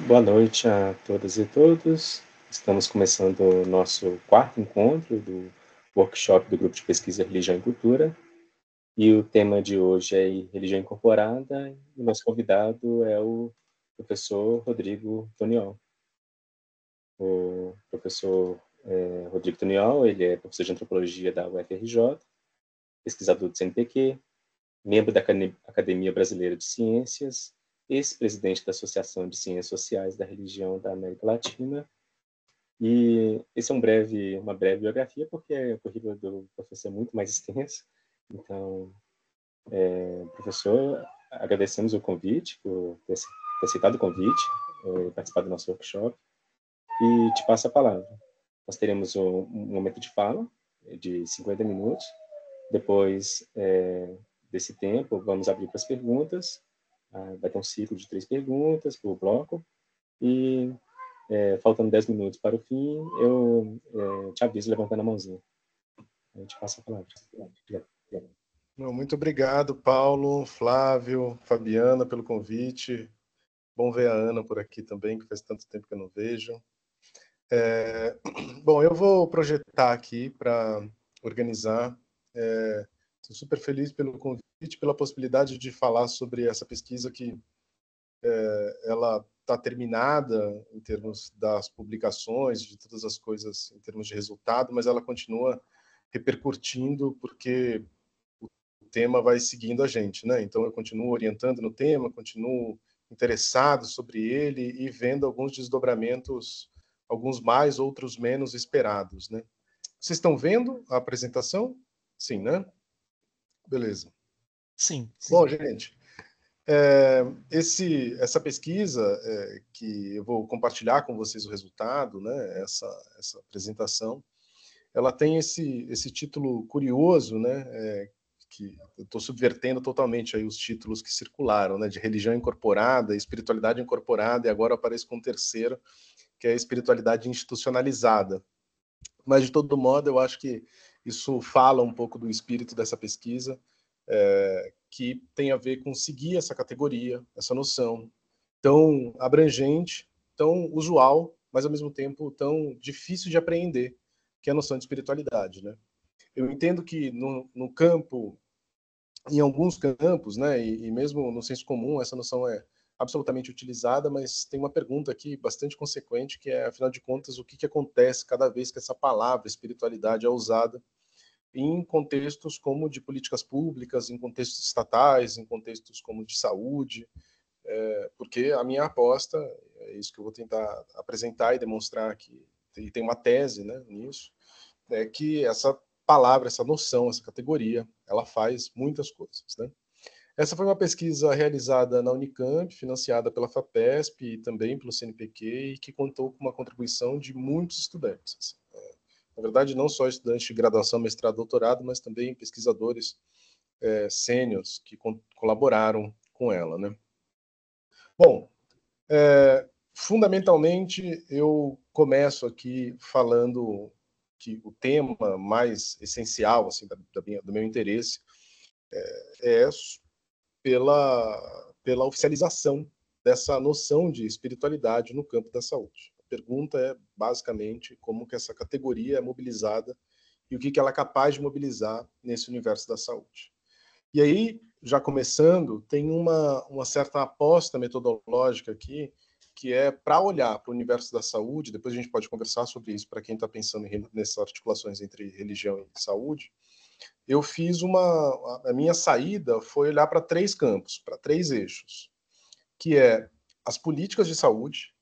Boa noite a todas e todos. Estamos começando o nosso quarto encontro do workshop do Grupo de Pesquisa Religião e Cultura. E o tema de hoje é Religião Incorporada, e o nosso convidado é o professor Rodrigo Toniol. O professor Rodrigo Toniol, ele é professor de Antropologia da UFRJ, pesquisador do CNPq, membro da Academia Brasileira de Ciências, ex-presidente da Associação de Ciências Sociais da Religião da América Latina. E esse é uma breve biografia, porque o currículo do professor é muito mais extenso. Então, professor, agradecemos o convite, por ter aceitado o convite, participar do nosso workshop, e te passo a palavra. Nós teremos um momento de fala, de 50 minutos. Depois desse tempo, vamos abrir para as perguntas. Vai ter um ciclo de 3 perguntas por bloco. E faltando 10 minutos para o fim, eu te aviso levantando a mãozinha. A gente passa a palavra. Muito obrigado, Paulo, Flávio, Fabiana, pelo convite. Bom ver a Ana por aqui também, que faz tanto tempo que eu não vejo. Bom, eu vou projetar aqui para organizar. Estou super feliz pelo convite, pela possibilidade de falar sobre essa pesquisa que ela está terminada em termos das publicações, de todas as coisas em termos de resultado, mas ela continua repercutindo porque o tema vai seguindo a gente, né? Então eu continuo orientando no tema, continuo interessado sobre ele e vendo alguns desdobramentos, alguns mais, outros menos esperados, né? Vocês estão vendo a apresentação? Sim, né? Beleza. Sim. Bom, gente, essa pesquisa que eu vou compartilhar com vocês o resultado, né? Essa apresentação, ela tem esse título curioso, né? Que eu estou subvertendo totalmente aí os títulos que circularam, né? De religião incorporada, espiritualidade incorporada, e agora aparece com um terceiro, que é a espiritualidade institucionalizada. Mas, de todo modo, eu acho que isso fala um pouco do espírito dessa pesquisa, que tem a ver com seguir essa categoria, essa noção tão abrangente, tão usual, mas, ao mesmo tempo, tão difícil de apreender, que é a noção de espiritualidade, né? Eu entendo que no campo, em alguns campos, né, e mesmo no senso comum, essa noção é absolutamente utilizada, mas tem uma pergunta aqui bastante consequente, que é, afinal de contas, o que acontece cada vez que essa palavra espiritualidade é usada em contextos como de políticas públicas, em contextos estatais, em contextos como de saúde, porque a minha aposta, é isso que eu vou tentar apresentar e demonstrar aqui, e tem uma tese, né, nisso, é que essa palavra, essa noção, essa categoria, ela faz muitas coisas, né? Essa foi uma pesquisa realizada na Unicamp, financiada pela FAPESP e também pelo CNPq, e que contou com uma contribuição de muitos estudantes. Assim. Na verdade, não só estudantes de graduação, mestrado, doutorado, mas também pesquisadores sêniores que colaboraram com ela, né? Bom, fundamentalmente, eu começo aqui falando que o tema mais essencial assim, do meu interesse é pela oficialização dessa noção de espiritualidade no campo da saúde. A pergunta é, basicamente, como que essa categoria é mobilizada e o que ela é capaz de mobilizar nesse universo da saúde. E aí, já começando, tem uma certa aposta metodológica aqui, que é para olhar para o universo da saúde, depois a gente pode conversar sobre isso para quem está pensando nessas articulações entre religião e saúde. Eu fiz a minha saída foi olhar para 3 campos, para 3 eixos, que é as políticas de saúde,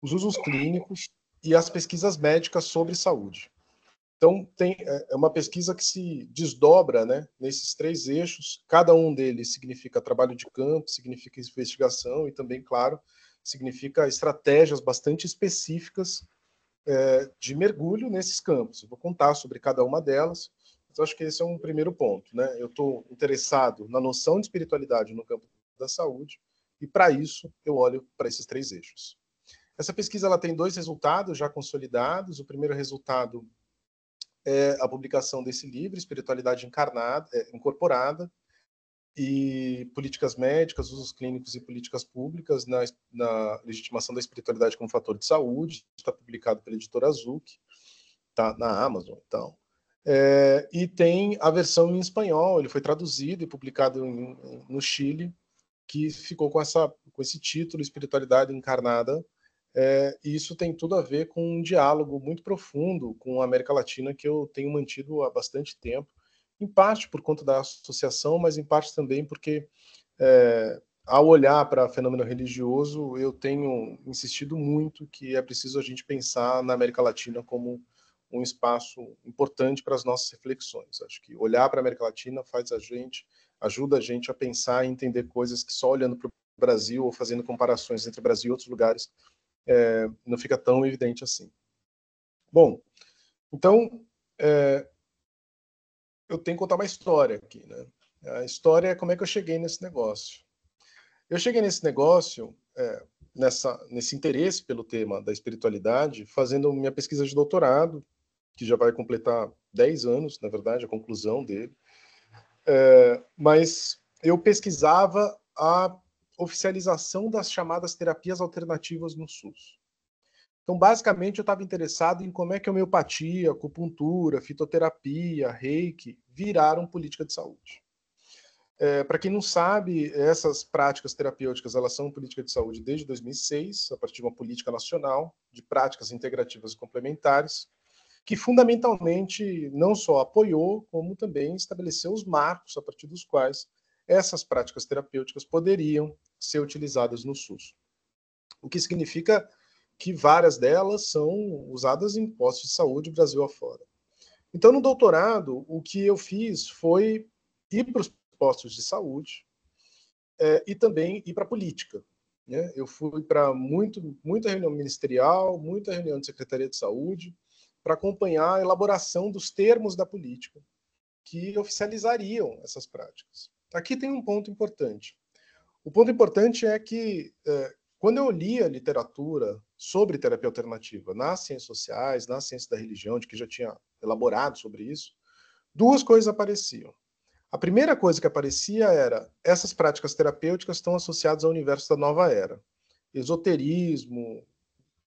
os usos clínicos e as pesquisas médicas sobre saúde. Então, é uma pesquisa que se desdobra, né, nesses 3 eixos. Cada um deles significa trabalho de campo, significa investigação e também, claro, significa estratégias bastante específicas de mergulho nesses campos. Eu vou contar sobre cada uma delas, mas acho que esse é um primeiro ponto, né? Eu estou interessado na noção de espiritualidade no campo da saúde e, para isso, eu olho para esses 3 eixos. Essa pesquisa ela tem 2 resultados já consolidados. O primeiro resultado é a publicação desse livro, Espiritualidade Incorporada, e políticas médicas, usos clínicos e políticas públicas na legitimação da espiritualidade como fator de saúde. Está publicado pela editora Azuki, está na Amazon. Então. E tem a versão em espanhol, ele foi traduzido e publicado no Chile, que ficou com esse título, Espiritualidade Encarnada. E isso tem tudo a ver com um diálogo muito profundo com a América Latina que eu tenho mantido há bastante tempo, em parte por conta da associação, mas em parte também porque, ao olhar para fenômeno religioso, eu tenho insistido muito que é preciso a gente pensar na América Latina como um espaço importante para as nossas reflexões. Acho que olhar para a América Latina ajuda a gente a pensar e entender coisas que só olhando para o Brasil ou fazendo comparações entre o Brasil e outros lugares não fica tão evidente assim. Bom, então eu tenho que contar uma história aqui, né? A história é como é que eu cheguei nesse negócio. Eu cheguei nesse negócio, nesse interesse pelo tema da espiritualidade, fazendo minha pesquisa de doutorado, que já vai completar 10 anos, na verdade, a conclusão dele. Mas eu pesquisava a oficialização das chamadas terapias alternativas no SUS. Então, basicamente, eu estava interessado em como é que a homeopatia, acupuntura, fitoterapia, reiki viraram política de saúde. Para quem não sabe, essas práticas terapêuticas elas são política de saúde desde 2006, a partir de uma política nacional de práticas integrativas e complementares, que fundamentalmente não só apoiou, como também estabeleceu os marcos a partir dos quais essas práticas terapêuticas poderiam ser utilizadas no SUS. O que significa que várias delas são usadas em postos de saúde Brasil afora. Então, no doutorado, o que eu fiz foi ir para os postos de saúde e também ir para a política. Né? Eu fui para muita reunião ministerial, muita reunião de Secretaria de Saúde, para acompanhar a elaboração dos termos da política que oficializariam essas práticas. Aqui tem um ponto importante. O ponto importante é que, quando eu li a literatura sobre terapia alternativa nas ciências sociais, na ciência da religião, de que já tinha elaborado sobre isso, duas coisas apareciam. A primeira coisa que aparecia era essas práticas terapêuticas estão associadas ao universo da nova era. Esoterismo,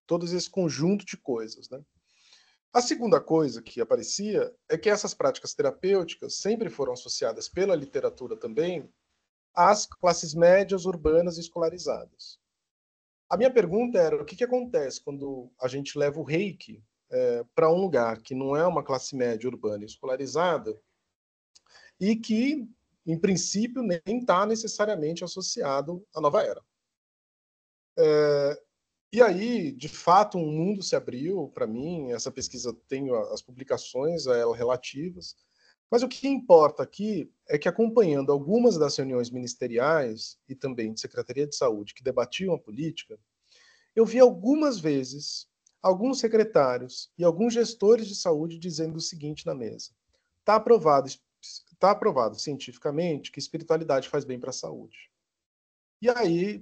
todo esse conjunto de coisas, né? A segunda coisa que aparecia é que essas práticas terapêuticas sempre foram associadas pela literatura também às classes médias, urbanas e escolarizadas. A minha pergunta era, o que acontece quando a gente leva o reiki para um lugar que não é uma classe média, urbana e escolarizada e que, em princípio, nem está necessariamente associado à nova era? E aí, de fato, um mundo se abriu para mim. Essa pesquisa tem as publicações a ela relativas, mas o que importa aqui é que, acompanhando algumas das reuniões ministeriais e também de Secretaria de Saúde que debatiam a política, eu vi algumas vezes alguns secretários e alguns gestores de saúde dizendo o seguinte na mesa: tá aprovado cientificamente que espiritualidade faz bem para a saúde. E aí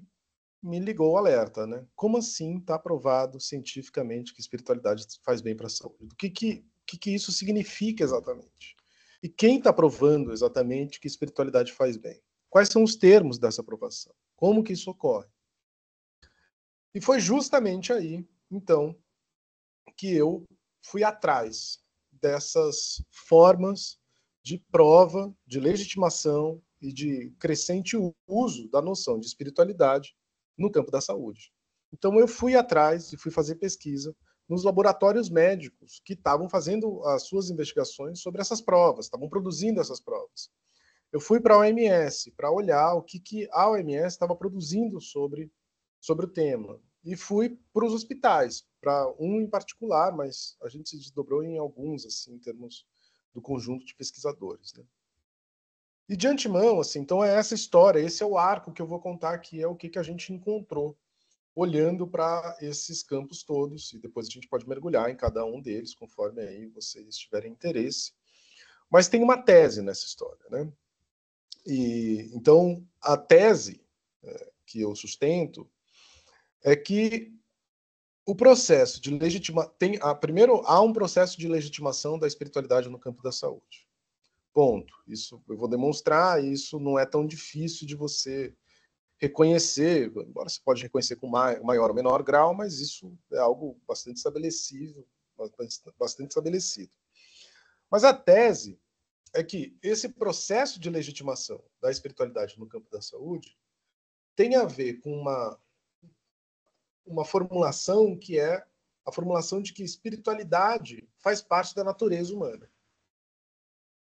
me ligou o alerta, né? Como assim está aprovado cientificamente que espiritualidade faz bem para a saúde? O que isso significa exatamente? E quem está provando exatamente que espiritualidade faz bem? Quais são os termos dessa aprovação? Como que isso ocorre? E foi justamente aí, então, que eu fui atrás dessas formas de prova, de legitimação e de crescente uso da noção de espiritualidade no campo da saúde. Então eu fui atrás e fui fazer pesquisa nos laboratórios médicos que estavam fazendo as suas investigações sobre essas provas, estavam produzindo essas provas. Eu fui para a OMS para olhar o que a OMS estava produzindo sobre o tema. E fui para os hospitais, para um em particular, mas a gente se desdobrou em alguns, assim, em termos do conjunto de pesquisadores, né? E de antemão, assim, então é essa história, esse é o arco que eu vou contar aqui, é o que a gente encontrou olhando para esses campos todos, e depois a gente pode mergulhar em cada um deles, conforme aí vocês tiverem interesse. Mas tem uma tese nessa história, né? E então a tese que eu sustento é que o processo de legitimação primeiro há um processo de legitimação da espiritualidade no campo da saúde. Ponto. Isso eu vou demonstrar, e isso não é tão difícil de você reconhecer, embora você pode reconhecer com maior ou menor grau, mas isso é algo bastante estabelecido, bastante estabelecido. Mas a tese é que esse processo de legitimação da espiritualidade no campo da saúde tem a ver com uma formulação que é a formulação de que espiritualidade faz parte da natureza humana.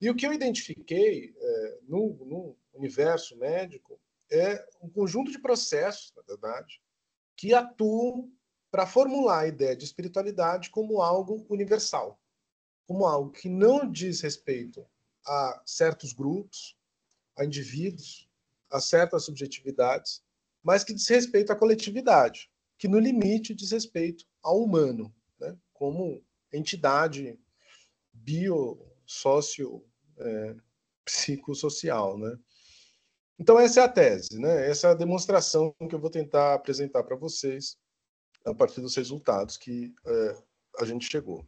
E o que eu identifiquei no universo médico é um conjunto de processos, na verdade, que atuam para formular a ideia de espiritualidade como algo universal, como algo que não diz respeito a certos grupos, a indivíduos, a certas subjetividades, mas que diz respeito à coletividade, que no limite diz respeito ao humano, né, como entidade bio, sócio, psicossocial, né? Então essa é a tese, né? Essa é a demonstração que eu vou tentar apresentar para vocês a partir dos resultados que a gente chegou.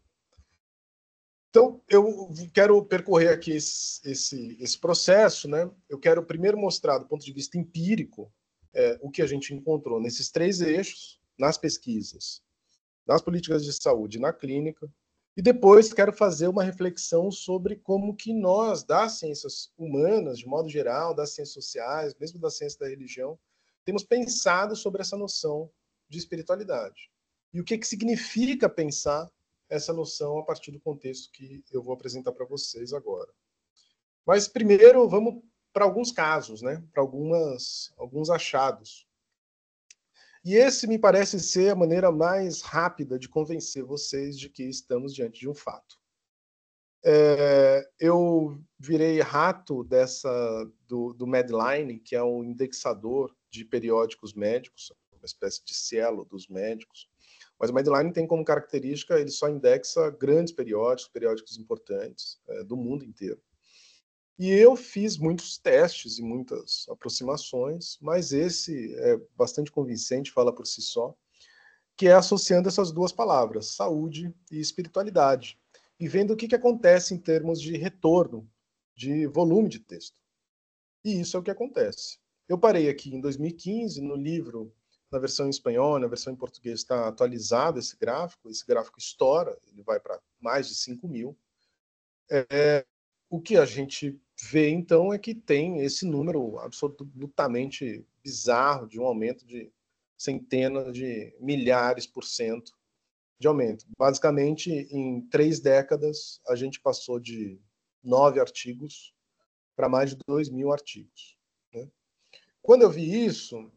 Então, eu quero percorrer aqui esse processo, né? Eu quero primeiro mostrar, do ponto de vista empírico, o que a gente encontrou nesses 3 eixos, nas pesquisas, nas políticas de saúde e na clínica, e depois quero fazer uma reflexão sobre como que nós, das ciências humanas, de modo geral, das ciências sociais, mesmo da ciência da religião, temos pensado sobre essa noção de espiritualidade. E o que significa pensar essa noção a partir do contexto que eu vou apresentar para vocês agora. Mas primeiro vamos para alguns casos, né? Para alguns achados. E esse me parece ser a maneira mais rápida de convencer vocês de que estamos diante de um fato. Eu virei rato do Medline, que é um indexador de periódicos médicos, uma espécie de Cielo dos médicos. Mas o Medline tem como característica, ele só indexa grandes periódicos importantes do mundo inteiro. E eu fiz muitos testes e muitas aproximações, mas esse é bastante convincente, fala por si só, que é associando essas duas palavras, saúde e espiritualidade, e vendo o que acontece em termos de retorno, de volume de texto. E isso é o que acontece. Eu parei aqui em 2015, no livro, na versão em espanhol, na versão em português está atualizado esse gráfico estoura, ele vai para mais de 5.000. O que a gente vê, então, é que tem esse número absolutamente bizarro de um aumento de centenas de milhares % de aumento. Basicamente, em 3 décadas, a gente passou de 9 artigos para mais de 2.000 artigos. Né? Quando eu vi isso,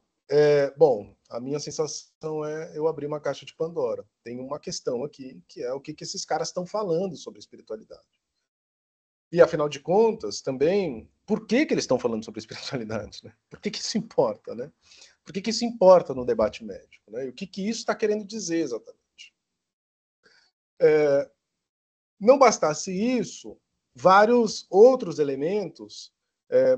bom, a minha sensação é eu abri uma caixa de Pandora. Tem uma questão aqui, que é o que esses caras estão falando sobre espiritualidade. E, afinal de contas, também, por que eles estão falando sobre espiritualidade? Né? Por que isso importa? Né? Por que isso importa no debate médico? Né? E o que isso está querendo dizer exatamente? Não bastasse isso, vários outros elementos,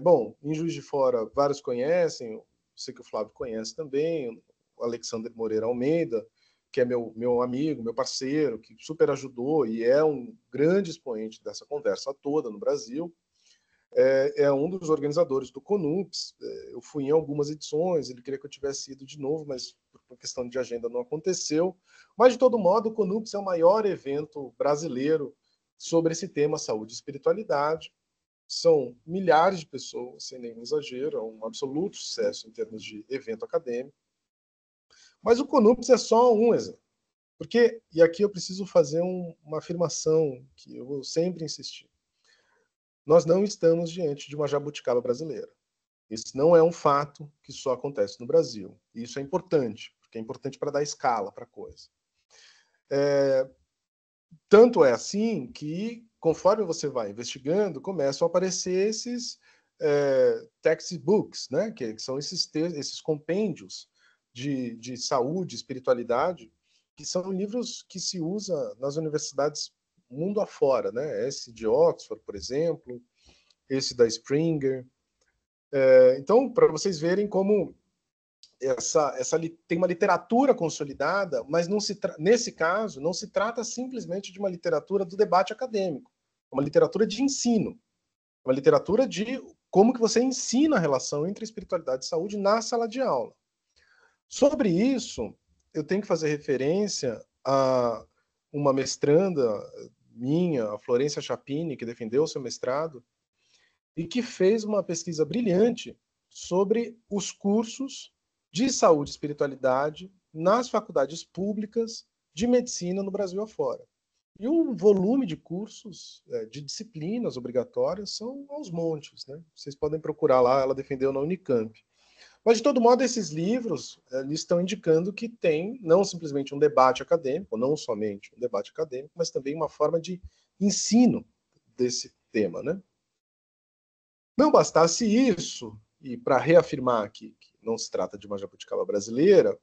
bom, em Juiz de Fora, vários conhecem, sei que o Flávio conhece também, o Alexander Moreira Almeida, que é meu amigo, meu parceiro, que super ajudou e é um grande expoente dessa conversa toda no Brasil, é um dos organizadores do CONUPS. Eu fui em algumas edições, ele queria que eu tivesse ido de novo, mas por questão de agenda não aconteceu. Mas, de todo modo, o CONUPS é o maior evento brasileiro sobre esse tema saúde e espiritualidade. São milhares de pessoas, sem nenhum exagero, é um absoluto sucesso em termos de evento acadêmico. Mas o CONUPS é só um exemplo. Porque, e aqui eu preciso fazer uma afirmação que eu vou sempre insistir. Nós não estamos diante de uma jabuticaba brasileira. Esse não é um fato que só acontece no Brasil. E isso é importante, porque é importante para dar escala para a coisa. Tanto é assim que, conforme você vai investigando, começam a aparecer esses textbooks, né? que são esses compêndios de saúde, espiritualidade, que são livros que se usa nas universidades mundo afora, né? Esse de Oxford, por exemplo, esse da Springer. Então, para vocês verem como tem uma literatura consolidada, mas nesse caso não se trata simplesmente de uma literatura do debate acadêmico, é uma literatura de ensino. uma literatura de como que você ensina a relação entre espiritualidade e saúde na sala de aula. Sobre isso, eu tenho que fazer referência a uma mestranda minha, a Florência Chapini, que defendeu o seu mestrado, e que fez uma pesquisa brilhante sobre os cursos de saúde e espiritualidade nas faculdades públicas de medicina no Brasil afora. E o volume de cursos, de disciplinas obrigatórias, são aos montes, né? Vocês podem procurar lá, ela defendeu na Unicamp. Mas, de todo modo, esses livros eles estão indicando que tem não simplesmente um debate acadêmico, não somente um debate acadêmico, mas também uma forma de ensino desse tema, né? Não bastasse isso, e para reafirmar aqui que não se trata de uma jabuticaba brasileira,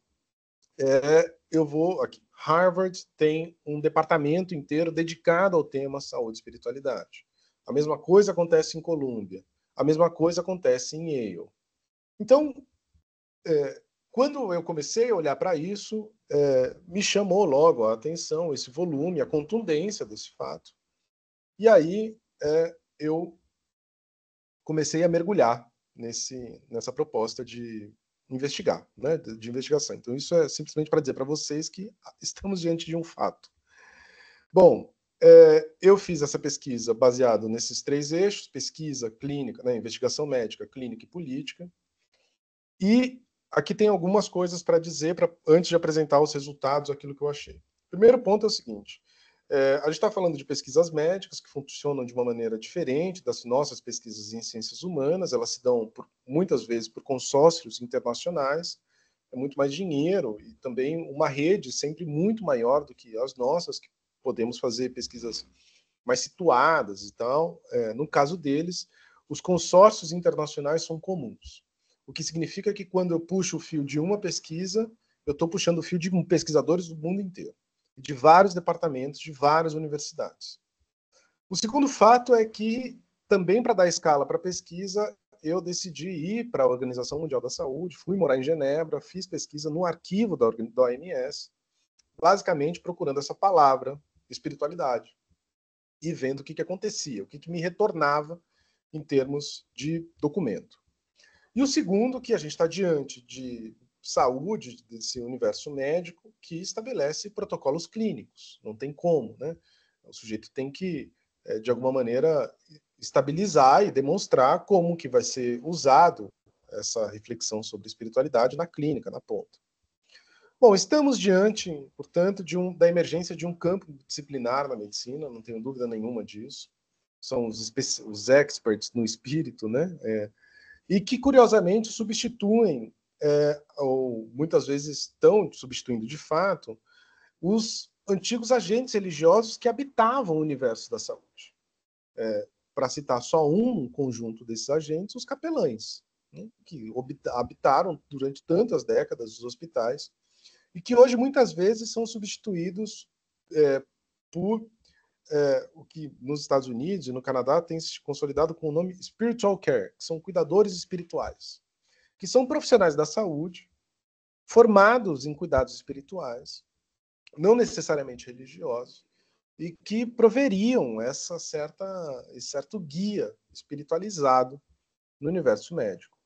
eu vou aqui. Harvard tem um departamento inteiro dedicado ao tema saúde e espiritualidade. A mesma coisa acontece em Columbia. A mesma coisa acontece em Yale. Então, quando eu comecei a olhar para isso, me chamou logo a atenção esse volume, a contundência desse fato. E aí eu comecei a mergulhar nessa proposta de investigar, né, de investigação. Então, isso é simplesmente para dizer para vocês que estamos diante de um fato. Bom, eu fiz essa pesquisa baseado nesses 3 eixos: pesquisa, clínica, né, investigação médica, clínica e política. E aqui tem algumas coisas para dizer, antes de apresentar os resultados, aquilo que eu achei. Primeiro ponto é o seguinte: a gente está falando de pesquisas médicas que funcionam de uma maneira diferente das nossas pesquisas em ciências humanas. Elas se dão, muitas vezes, por consórcios internacionais. É muito mais dinheiro e também uma rede sempre muito maior do que as nossas, que podemos fazer pesquisas mais situadas e tal. No caso deles, os consórcios internacionais são comuns. O que significa que quando eu puxo o fio de uma pesquisa, eu estou puxando o fio de pesquisadores do mundo inteiro, de vários departamentos, de várias universidades. O segundo fato é que, também para dar escala para a pesquisa, eu decidi ir para a Organização Mundial da Saúde, fui morar em Genebra, fiz pesquisa no arquivo da OMS, basicamente procurando essa palavra, espiritualidade, e vendo o que acontecia, o que me retornava em termos de documento. E o segundo, que a gente está diante de saúde, desse universo médico, que estabelece protocolos clínicos. Não tem como, né? O sujeito tem que, de alguma maneira, estabilizar e demonstrar como que vai ser usado essa reflexão sobre espiritualidade na clínica, na ponta. Bom, estamos diante, portanto, da emergência de um campo disciplinar na medicina, não tenho dúvida nenhuma disso. São os experts no espírito, né? E que, curiosamente, substituem, ou muitas vezes estão substituindo de fato, os antigos agentes religiosos que habitavam o universo da saúde. Para citar só um conjunto desses agentes, os capelães, né, que habitaram durante tantas décadas os hospitais e que hoje muitas vezes são substituídos por o que nos Estados Unidos e no Canadá tem se consolidado com o nome spiritual care, que são cuidadores espirituais, que são profissionais da saúde, formados em cuidados espirituais, não necessariamente religiosos, e que proveriam esse certo guia espiritualizado no universo médico.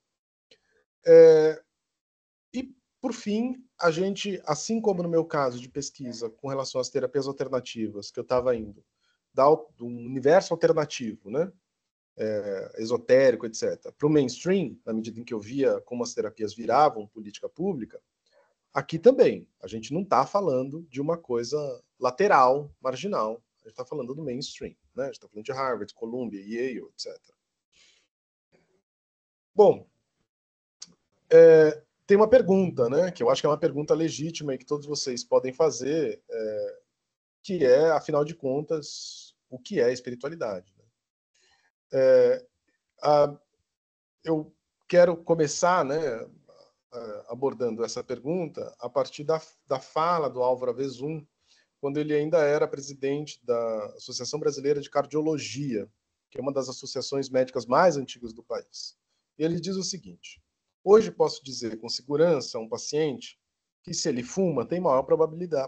E, por fim, a gente, assim como no meu caso de pesquisa com relação às terapias alternativas, que eu estava indo do universo alternativo, né, esotérico, etc., para o mainstream, na medida em que eu via como as terapias viravam política pública, aqui também. A gente não está falando de uma coisa lateral, marginal. A gente está falando do mainstream. Né? A gente está falando de Harvard, Columbia, Yale, etc. Bom, tem uma pergunta, né, que eu acho que é uma pergunta legítima e que todos vocês podem fazer, que é, afinal de contas, o que é espiritualidade? Né? Eu quero começar, né, abordando essa pergunta a partir da fala do Álvaro Avezum, quando ele ainda era presidente da Associação Brasileira de Cardiologia, que é uma das associações médicas mais antigas do país. E ele diz o seguinte: hoje posso dizer com segurança a um paciente que, se ele fuma, tem maior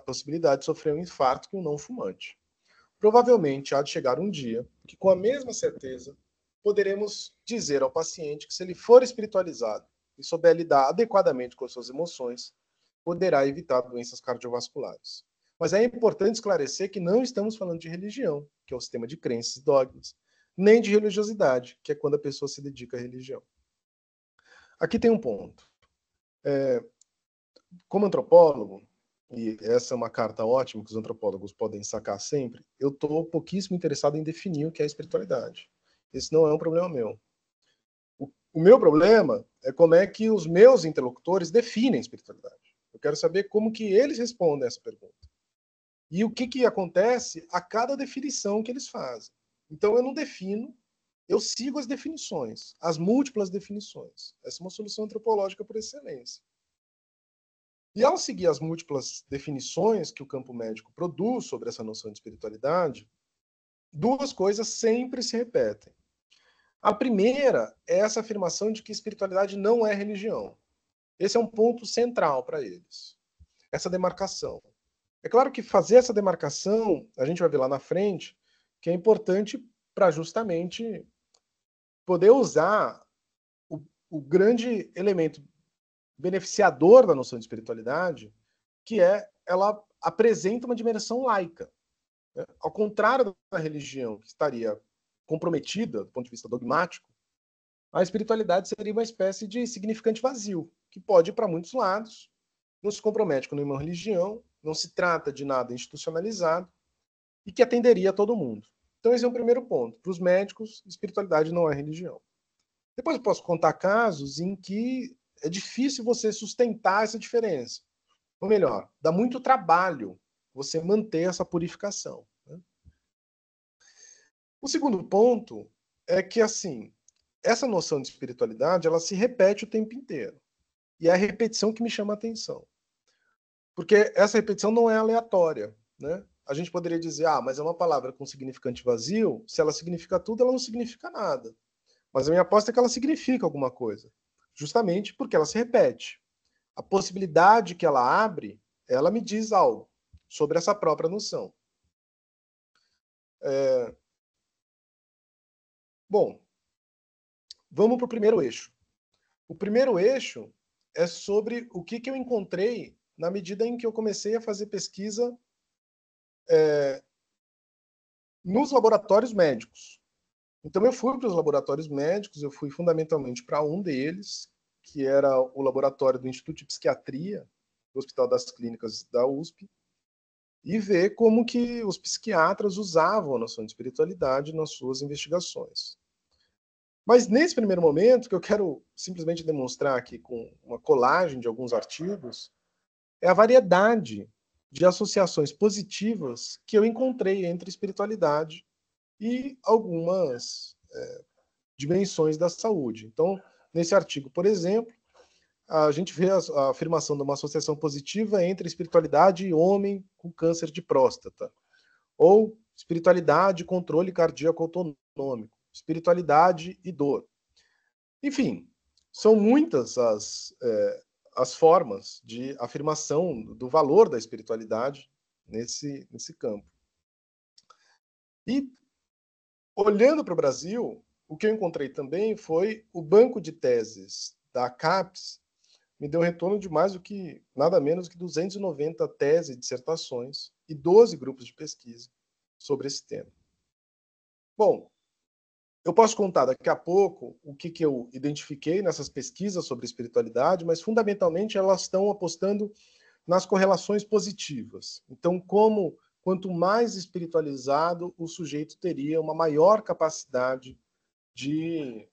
possibilidade de sofrer um infarto que um não fumante. Provavelmente há de chegar um dia que, com a mesma certeza, poderemos dizer ao paciente que, se ele for espiritualizado e souber lidar adequadamente com as suas emoções, poderá evitar doenças cardiovasculares. Mas é importante esclarecer que não estamos falando de religião, que é o sistema de crenças e dogmas, nem de religiosidade, que é quando a pessoa se dedica à religião. Aqui tem um ponto. Como antropólogo, e essa é uma carta ótima que os antropólogos podem sacar sempre, eu estou pouquíssimo interessado em definir o que é espiritualidade. Esse não é um problema meu. O meu problema é como é que os meus interlocutores definem espiritualidade. Eu quero saber como que eles respondem a essa pergunta. E o que acontece a cada definição que eles fazem. Então eu não defino, eu sigo as definições, as múltiplas definições. Essa é uma solução antropológica por excelência. E ao seguir as múltiplas definições que o campo médico produz sobre essa noção de espiritualidade, duas coisas sempre se repetem. A primeira é essa afirmação de que espiritualidade não é religião. Esse é um ponto central para eles. Essa demarcação. É claro que fazer essa demarcação, a gente vai ver lá na frente, que é importante para justamente poder usar o grande elemento beneficiador da noção de espiritualidade, que é ela apresenta uma dimensão laica. Né? Ao contrário da religião, que estaria comprometida do ponto de vista dogmático, a espiritualidade seria uma espécie de significante vazio, que pode ir para muitos lados, não se compromete com nenhuma religião, não se trata de nada institucionalizado e que atenderia a todo mundo. Então esse é o primeiro ponto. Para os médicos, espiritualidade não é religião. Depois eu posso contar casos em que é difícil você sustentar essa diferença. Ou melhor, dá muito trabalho você manter essa purificação. Né? O segundo ponto é que, assim, essa noção de espiritualidade, ela se repete o tempo inteiro. E é a repetição que me chama a atenção. Porque essa repetição não é aleatória. Né? A gente poderia dizer, mas é uma palavra com significante vazio, se ela significa tudo, ela não significa nada. Mas a minha aposta é que ela significa alguma coisa. Justamente porque ela se repete. A possibilidade que ela abre, ela me diz algo sobre essa própria noção. Bom, vamos para o primeiro eixo. O primeiro eixo é sobre o que eu encontrei na medida em que eu comecei a fazer pesquisa nos laboratórios médicos. Então eu fui para os laboratórios médicos, eu fui fundamentalmente para um deles, que era o laboratório do Instituto de Psiquiatria, do Hospital das Clínicas da USP, e ver como que os psiquiatras usavam a noção de espiritualidade nas suas investigações. Mas nesse primeiro momento, que eu quero simplesmente demonstrar aqui com uma colagem de alguns artigos, é a variedade de associações positivas que eu encontrei entre espiritualidade e algumas dimensões da saúde. Então, nesse artigo, por exemplo, a gente vê a afirmação de uma associação positiva entre espiritualidade e homem com câncer de próstata. Ou espiritualidade e controle cardíaco autonômico. Espiritualidade e dor. Enfim, são muitas as formas de afirmação do valor da espiritualidade nesse campo. E, olhando para o Brasil, o que eu encontrei também foi o banco de teses da CAPES, me deu um retorno de mais do que, nada menos que 290 teses e dissertações e 12 grupos de pesquisa sobre esse tema. Bom, eu posso contar daqui a pouco o que eu identifiquei nessas pesquisas sobre espiritualidade, mas fundamentalmente elas estão apostando nas correlações positivas. Então, quanto mais espiritualizado o sujeito teria uma maior capacidade de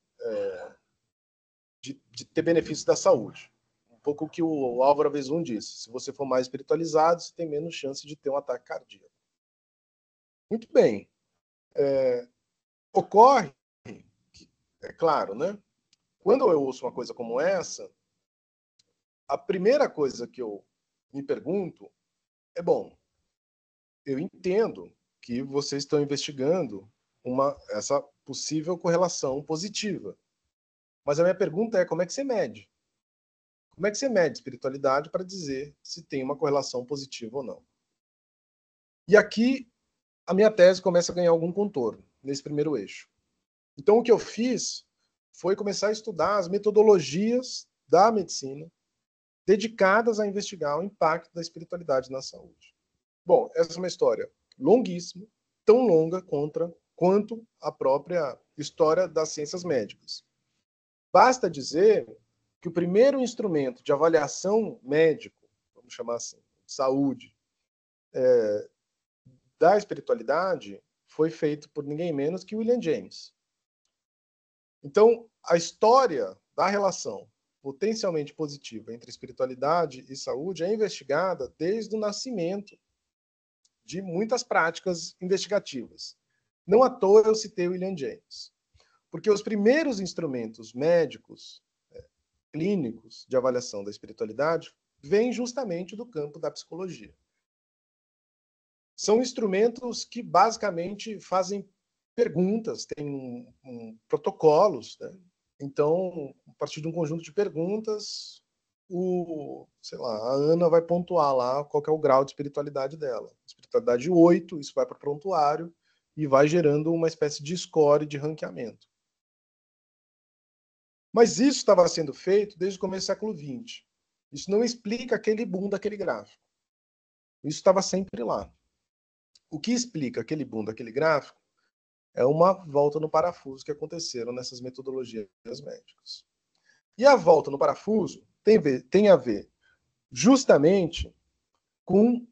ter benefícios da saúde. Um pouco o que o Álvaro Avezun disse. Se você for mais espiritualizado, você tem menos chance de ter um ataque cardíaco. Muito bem. Ocorre, é claro, né? Quando eu ouço uma coisa como essa, a primeira coisa que eu me pergunto é, bom, eu entendo que vocês estão investigando essa possível correlação positiva. Mas a minha pergunta é, como é que você mede? Como é que você mede espiritualidade para dizer se tem uma correlação positiva ou não? E aqui a minha tese começa a ganhar algum contorno nesse primeiro eixo. Então, o que eu fiz foi começar a estudar as metodologias da medicina dedicadas a investigar o impacto da espiritualidade na saúde. Bom, essa é uma história longuíssima, tão longa quanto a própria história das ciências médicas. Basta dizer que o primeiro instrumento de avaliação médico, vamos chamar assim, de saúde, da espiritualidade, foi feito por ninguém menos que William James. Então, a história da relação potencialmente positiva entre espiritualidade e saúde é investigada desde o nascimento de muitas práticas investigativas. Não à toa eu citei William James, porque os primeiros instrumentos médicos, clínicos de avaliação da espiritualidade vêm justamente do campo da psicologia. São instrumentos que basicamente fazem perguntas, têm protocolos, né? Então, a partir de um conjunto de perguntas, sei lá, a Ana vai pontuar lá qual que é o grau de espiritualidade dela. Espiritualidade 8, isso vai para o prontuário e vai gerando uma espécie de score de ranqueamento. Mas isso estava sendo feito desde o começo do século XX. Isso não explica aquele boom daquele gráfico. Isso estava sempre lá. O que explica aquele boom daquele gráfico é uma volta no parafuso que aconteceram nessas metodologias médicas. E a volta no parafuso tem a ver justamente com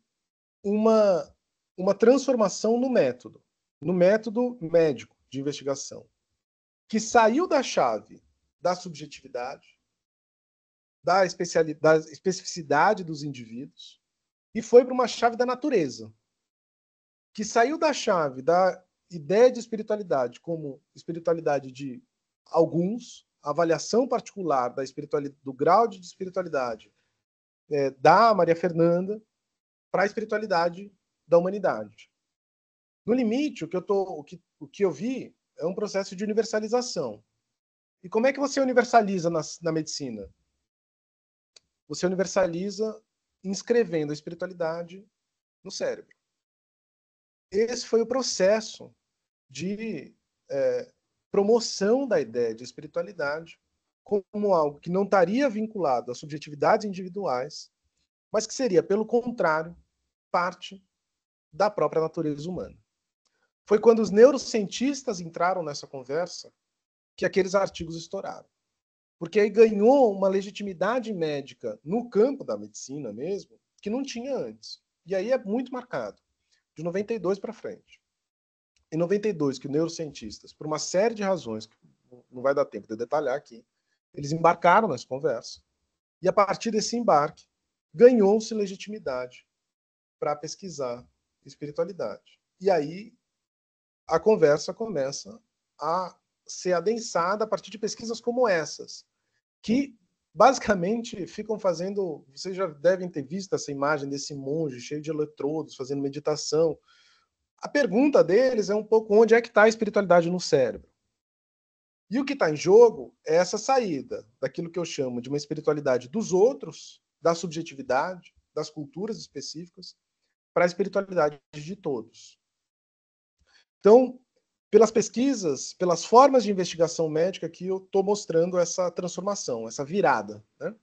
uma transformação no método médico de investigação, que saiu da chave da subjetividade, da especificidade dos indivíduos, e foi para uma chave da natureza, que saiu da chave da ideia de espiritualidade como espiritualidade de alguns, avaliação particular da espiritualidade, do grau de espiritualidade da Maria Fernanda, para a espiritualidade da humanidade. No limite, o que eu vi é um processo de universalização. E como é que você universaliza na medicina? Você universaliza inscrevendo a espiritualidade no cérebro. Esse foi o processo de promoção da ideia de espiritualidade como algo que não estaria vinculado às subjetividades individuais, mas que seria, pelo contrário, parte da própria natureza humana. Foi quando os neurocientistas entraram nessa conversa que aqueles artigos estouraram. Porque aí ganhou uma legitimidade médica no campo da medicina mesmo, que não tinha antes. E aí é muito marcado, de 92 para frente. Em 92, que os neurocientistas, por uma série de razões, que não vai dar tempo de detalhar aqui, eles embarcaram nessa conversa. E a partir desse embarque, ganhou-se legitimidade para pesquisar espiritualidade. E aí a conversa começa a ser adensada a partir de pesquisas como essas, que basicamente ficam fazendo... Vocês já devem ter visto essa imagem desse monge cheio de eletrodos, fazendo meditação. A pergunta deles é um pouco onde é que está a espiritualidade no cérebro. E o que está em jogo é essa saída daquilo que eu chamo de uma espiritualidade dos outros, da subjetividade, das culturas específicas, para a espiritualidade de todos. Então, pelas pesquisas, pelas formas de investigação médica que eu estou mostrando essa transformação, essa virada, né?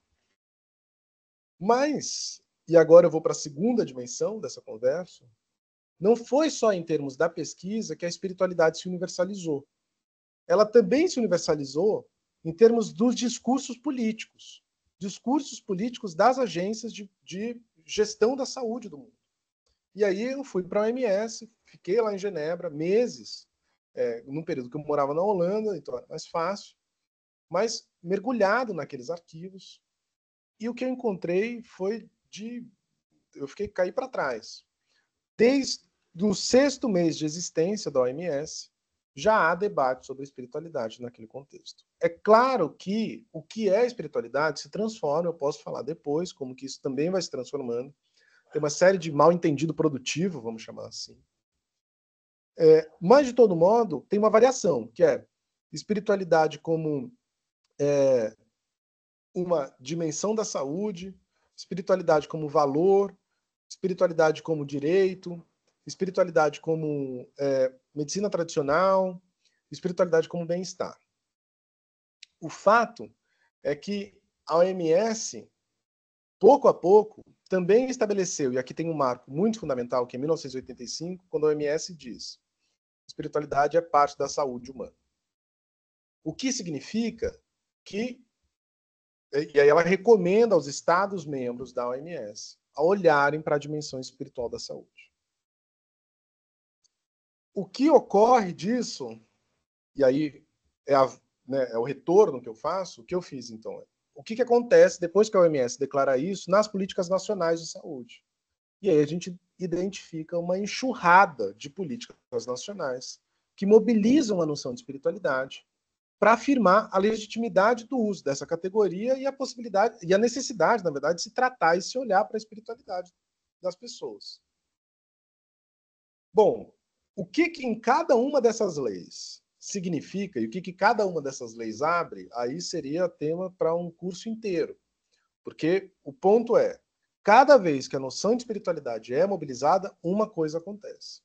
Mas, e agora eu vou para a segunda dimensão dessa conversa, não foi só em termos da pesquisa que a espiritualidade se universalizou. Ela também se universalizou em termos dos discursos políticos das agências de gestão da saúde do mundo. E aí eu fui para a OMS, fiquei lá em Genebra meses, num período que eu morava na Holanda, então era mais fácil, mas mergulhado naqueles arquivos. E o que eu encontrei foi eu caí para trás. Desde o 6º mês de existência da OMS, já há debate sobre espiritualidade naquele contexto. É claro que o que é espiritualidade se transforma, eu posso falar depois, como que isso também vai se transformando. Tem uma série de mal-entendido produtivo, vamos chamar assim. Mas, de todo modo, tem uma variação, que é espiritualidade como uma dimensão da saúde, espiritualidade como valor, espiritualidade como direito, espiritualidade como medicina tradicional, espiritualidade como bem-estar. O fato é que a OMS, pouco a pouco, também estabeleceu, e aqui tem um marco muito fundamental, que é 1985, quando a OMS diz: espiritualidade é parte da saúde humana. O que significa que, e aí ela recomenda aos Estados-membros da OMS a olharem para a dimensão espiritual da saúde. O que ocorre disso, e aí é o retorno que eu faço, o que eu fiz então? O que acontece depois que a OMS declara isso nas políticas nacionais de saúde? E aí a gente identifica uma enxurrada de políticas nacionais que mobilizam a noção de espiritualidade para afirmar a legitimidade do uso dessa categoria e a possibilidade e a necessidade, na verdade, de se tratar e se olhar para a espiritualidade das pessoas. Bom, o que em cada uma dessas leis significa e o que cada uma dessas leis abre, aí seria tema para um curso inteiro. Porque o ponto é, cada vez que a noção de espiritualidade é mobilizada, uma coisa acontece.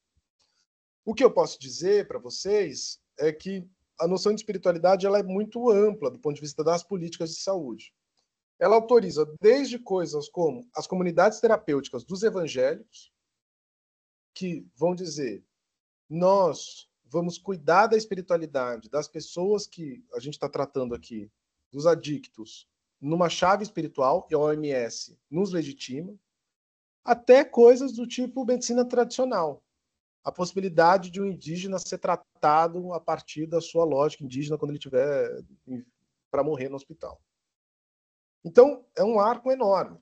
O que eu posso dizer para vocês é que a noção de espiritualidade ela é muito ampla do ponto de vista das políticas de saúde. Ela autoriza desde coisas como as comunidades terapêuticas dos evangélicos, que vão dizer, nós vamos cuidar da espiritualidade das pessoas que a gente está tratando aqui, dos adictos, numa chave espiritual, e a OMS nos legitima, até coisas do tipo medicina tradicional. A possibilidade de um indígena ser tratado a partir da sua lógica indígena quando ele tiver para morrer no hospital. Então, é um arco enorme.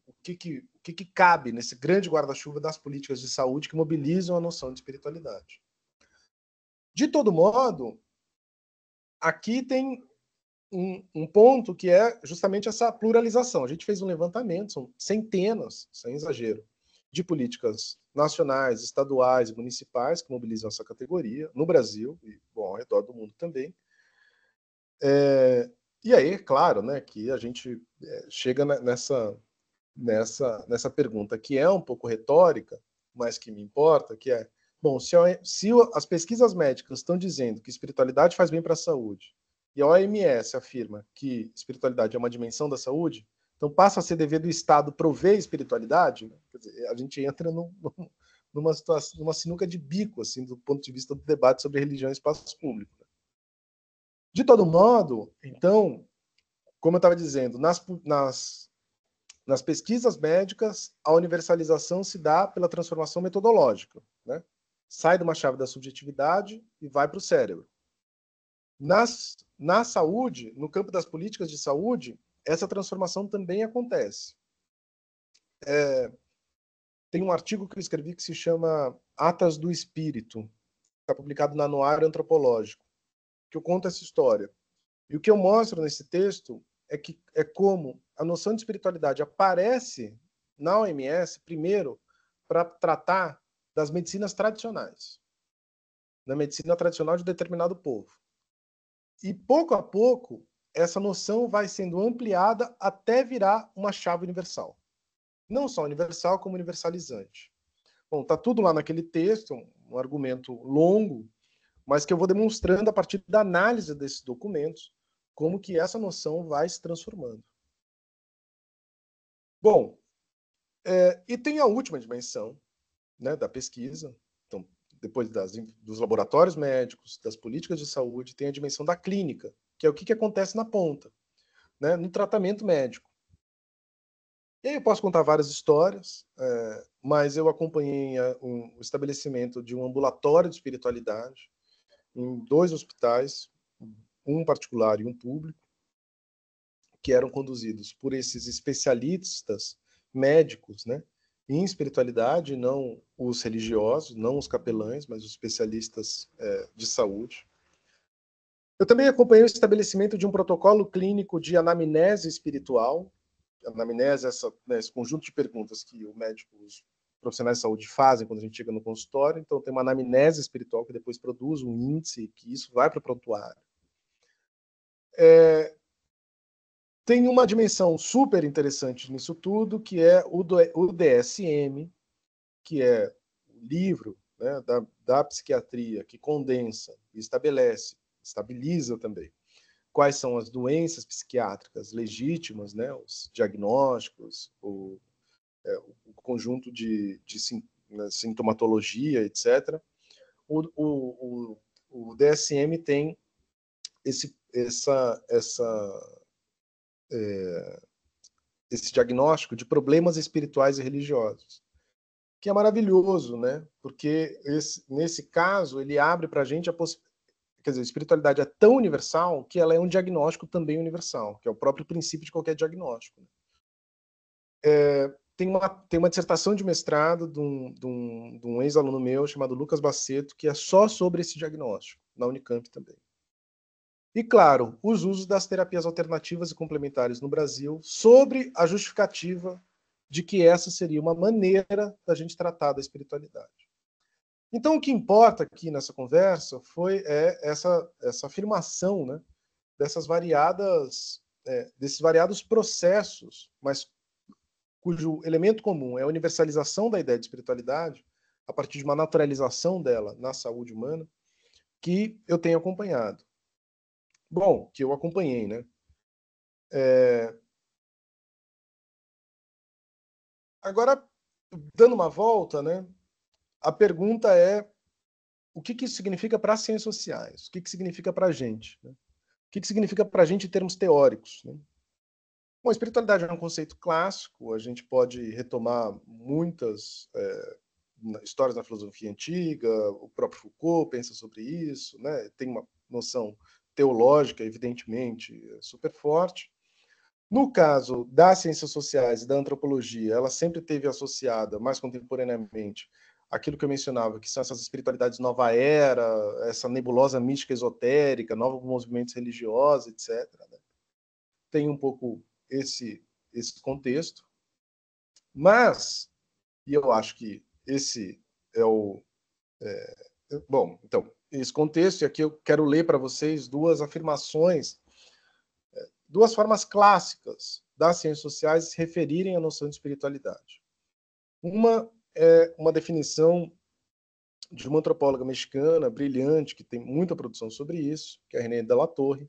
O que cabe nesse grande guarda-chuva das políticas de saúde que mobilizam a noção de espiritualidade? De todo modo, aqui tem um ponto que é justamente essa pluralização. A gente fez um levantamento, são centenas, sem exagero, de políticas nacionais, estaduais e municipais que mobilizam essa categoria, no Brasil e, bom, ao redor do mundo também. E aí, claro, né, que a gente chega nessa pergunta que é um pouco retórica, mas que me importa, que é, bom, se as pesquisas médicas estão dizendo que espiritualidade faz bem para a saúde, e a OMS afirma que espiritualidade é uma dimensão da saúde, então passa a ser dever do Estado prover espiritualidade, né? Quer dizer, a gente entra numa situação, numa sinuca de bico, assim, do ponto de vista do debate sobre religião e espaço público. De todo modo, então, como eu estava dizendo, nas pesquisas médicas, a universalização se dá pela transformação metodológica, né? Sai de uma chave da subjetividade e vai para o cérebro. Na saúde, no campo das políticas de saúde, essa transformação também acontece. Tem um artigo que eu escrevi que se chama Atas do Espírito, está publicado na Anuário Antropológico, que eu conto essa história. E o que eu mostro nesse texto é como a noção de espiritualidade aparece na OMS, primeiro, para tratar das medicinas tradicionais, da medicina tradicional de determinado povo. E, pouco a pouco, essa noção vai sendo ampliada até virar uma chave universal. Não só universal, como universalizante. Bom, está tudo lá naquele texto, um argumento longo, mas que eu vou demonstrando a partir da análise desses documentos, como que essa noção vai se transformando. Bom, e tem a última dimensão, né, da pesquisa. Então, depois dos laboratórios médicos, das políticas de saúde, tem a dimensão da clínica, que é o que acontece na ponta, né, no tratamento médico. E aí eu posso contar várias histórias, mas eu acompanhei o estabelecimento de um ambulatório de espiritualidade em 2 hospitais, um particular e um público, que eram conduzidos por esses especialistas médicos, né, em espiritualidade, não os religiosos, não os capelães, mas os especialistas de saúde. Eu também acompanhei o estabelecimento de um protocolo clínico de anamnese espiritual. Anamnese é esse conjunto de perguntas que o médico, os profissionais de saúde fazem quando a gente chega no consultório. Então, tem uma anamnese espiritual que depois produz um índice, que isso vai para o prontuário. Tem uma dimensão super interessante nisso tudo, que é o DSM, que é o livro, né, da psiquiatria, que condensa e estabiliza também quais são as doenças psiquiátricas legítimas, né, os diagnósticos, o conjunto de sintomatologia, etc. O DSM tem esse diagnóstico de problemas espirituais e religiosos, que é maravilhoso, né? Porque nesse caso ele abre para a gente a possibilidade. Quer dizer, a espiritualidade é tão universal que ela é um diagnóstico também universal, que é o próprio princípio de qualquer diagnóstico. Tem uma dissertação de mestrado de um ex-aluno meu chamado Lucas Baceto, que é só sobre esse diagnóstico, na Unicamp também. E, claro, os usos das terapias alternativas e complementares no Brasil sobre a justificativa de que essa seria uma maneira da gente tratar da espiritualidade. Então, o que importa aqui nessa conversa foi essa afirmação, né, desses variados processos, mas cujo elemento comum é a universalização da ideia de espiritualidade, a partir de uma naturalização dela na saúde humana, que eu tenho acompanhado. Bom, que eu acompanhei, né? Agora, dando uma volta, né? A pergunta é: o que isso significa para as ciências sociais? O que significa para a gente? Né? O que significa para a gente em termos teóricos? Né? Bom, a espiritualidade é um conceito clássico, a gente pode retomar muitas histórias da filosofia antiga, o próprio Foucault pensa sobre isso, né? Tem uma noção teológica, evidentemente, super forte. No caso das ciências sociais e da antropologia, ela sempre teve associada, mais contemporaneamente, aquilo que eu mencionava, que são essas espiritualidades nova era, essa nebulosa mística esotérica, novos movimentos religiosos, etc. Né? Tem um pouco esse contexto, mas, e eu acho que esse é o... bom, então, esse contexto, e aqui eu quero ler para vocês duas afirmações, duas formas clássicas das ciências sociais se referirem à noção de espiritualidade. Uma é uma definição de uma antropóloga mexicana brilhante, que tem muita produção sobre isso, que é a René de la Torre,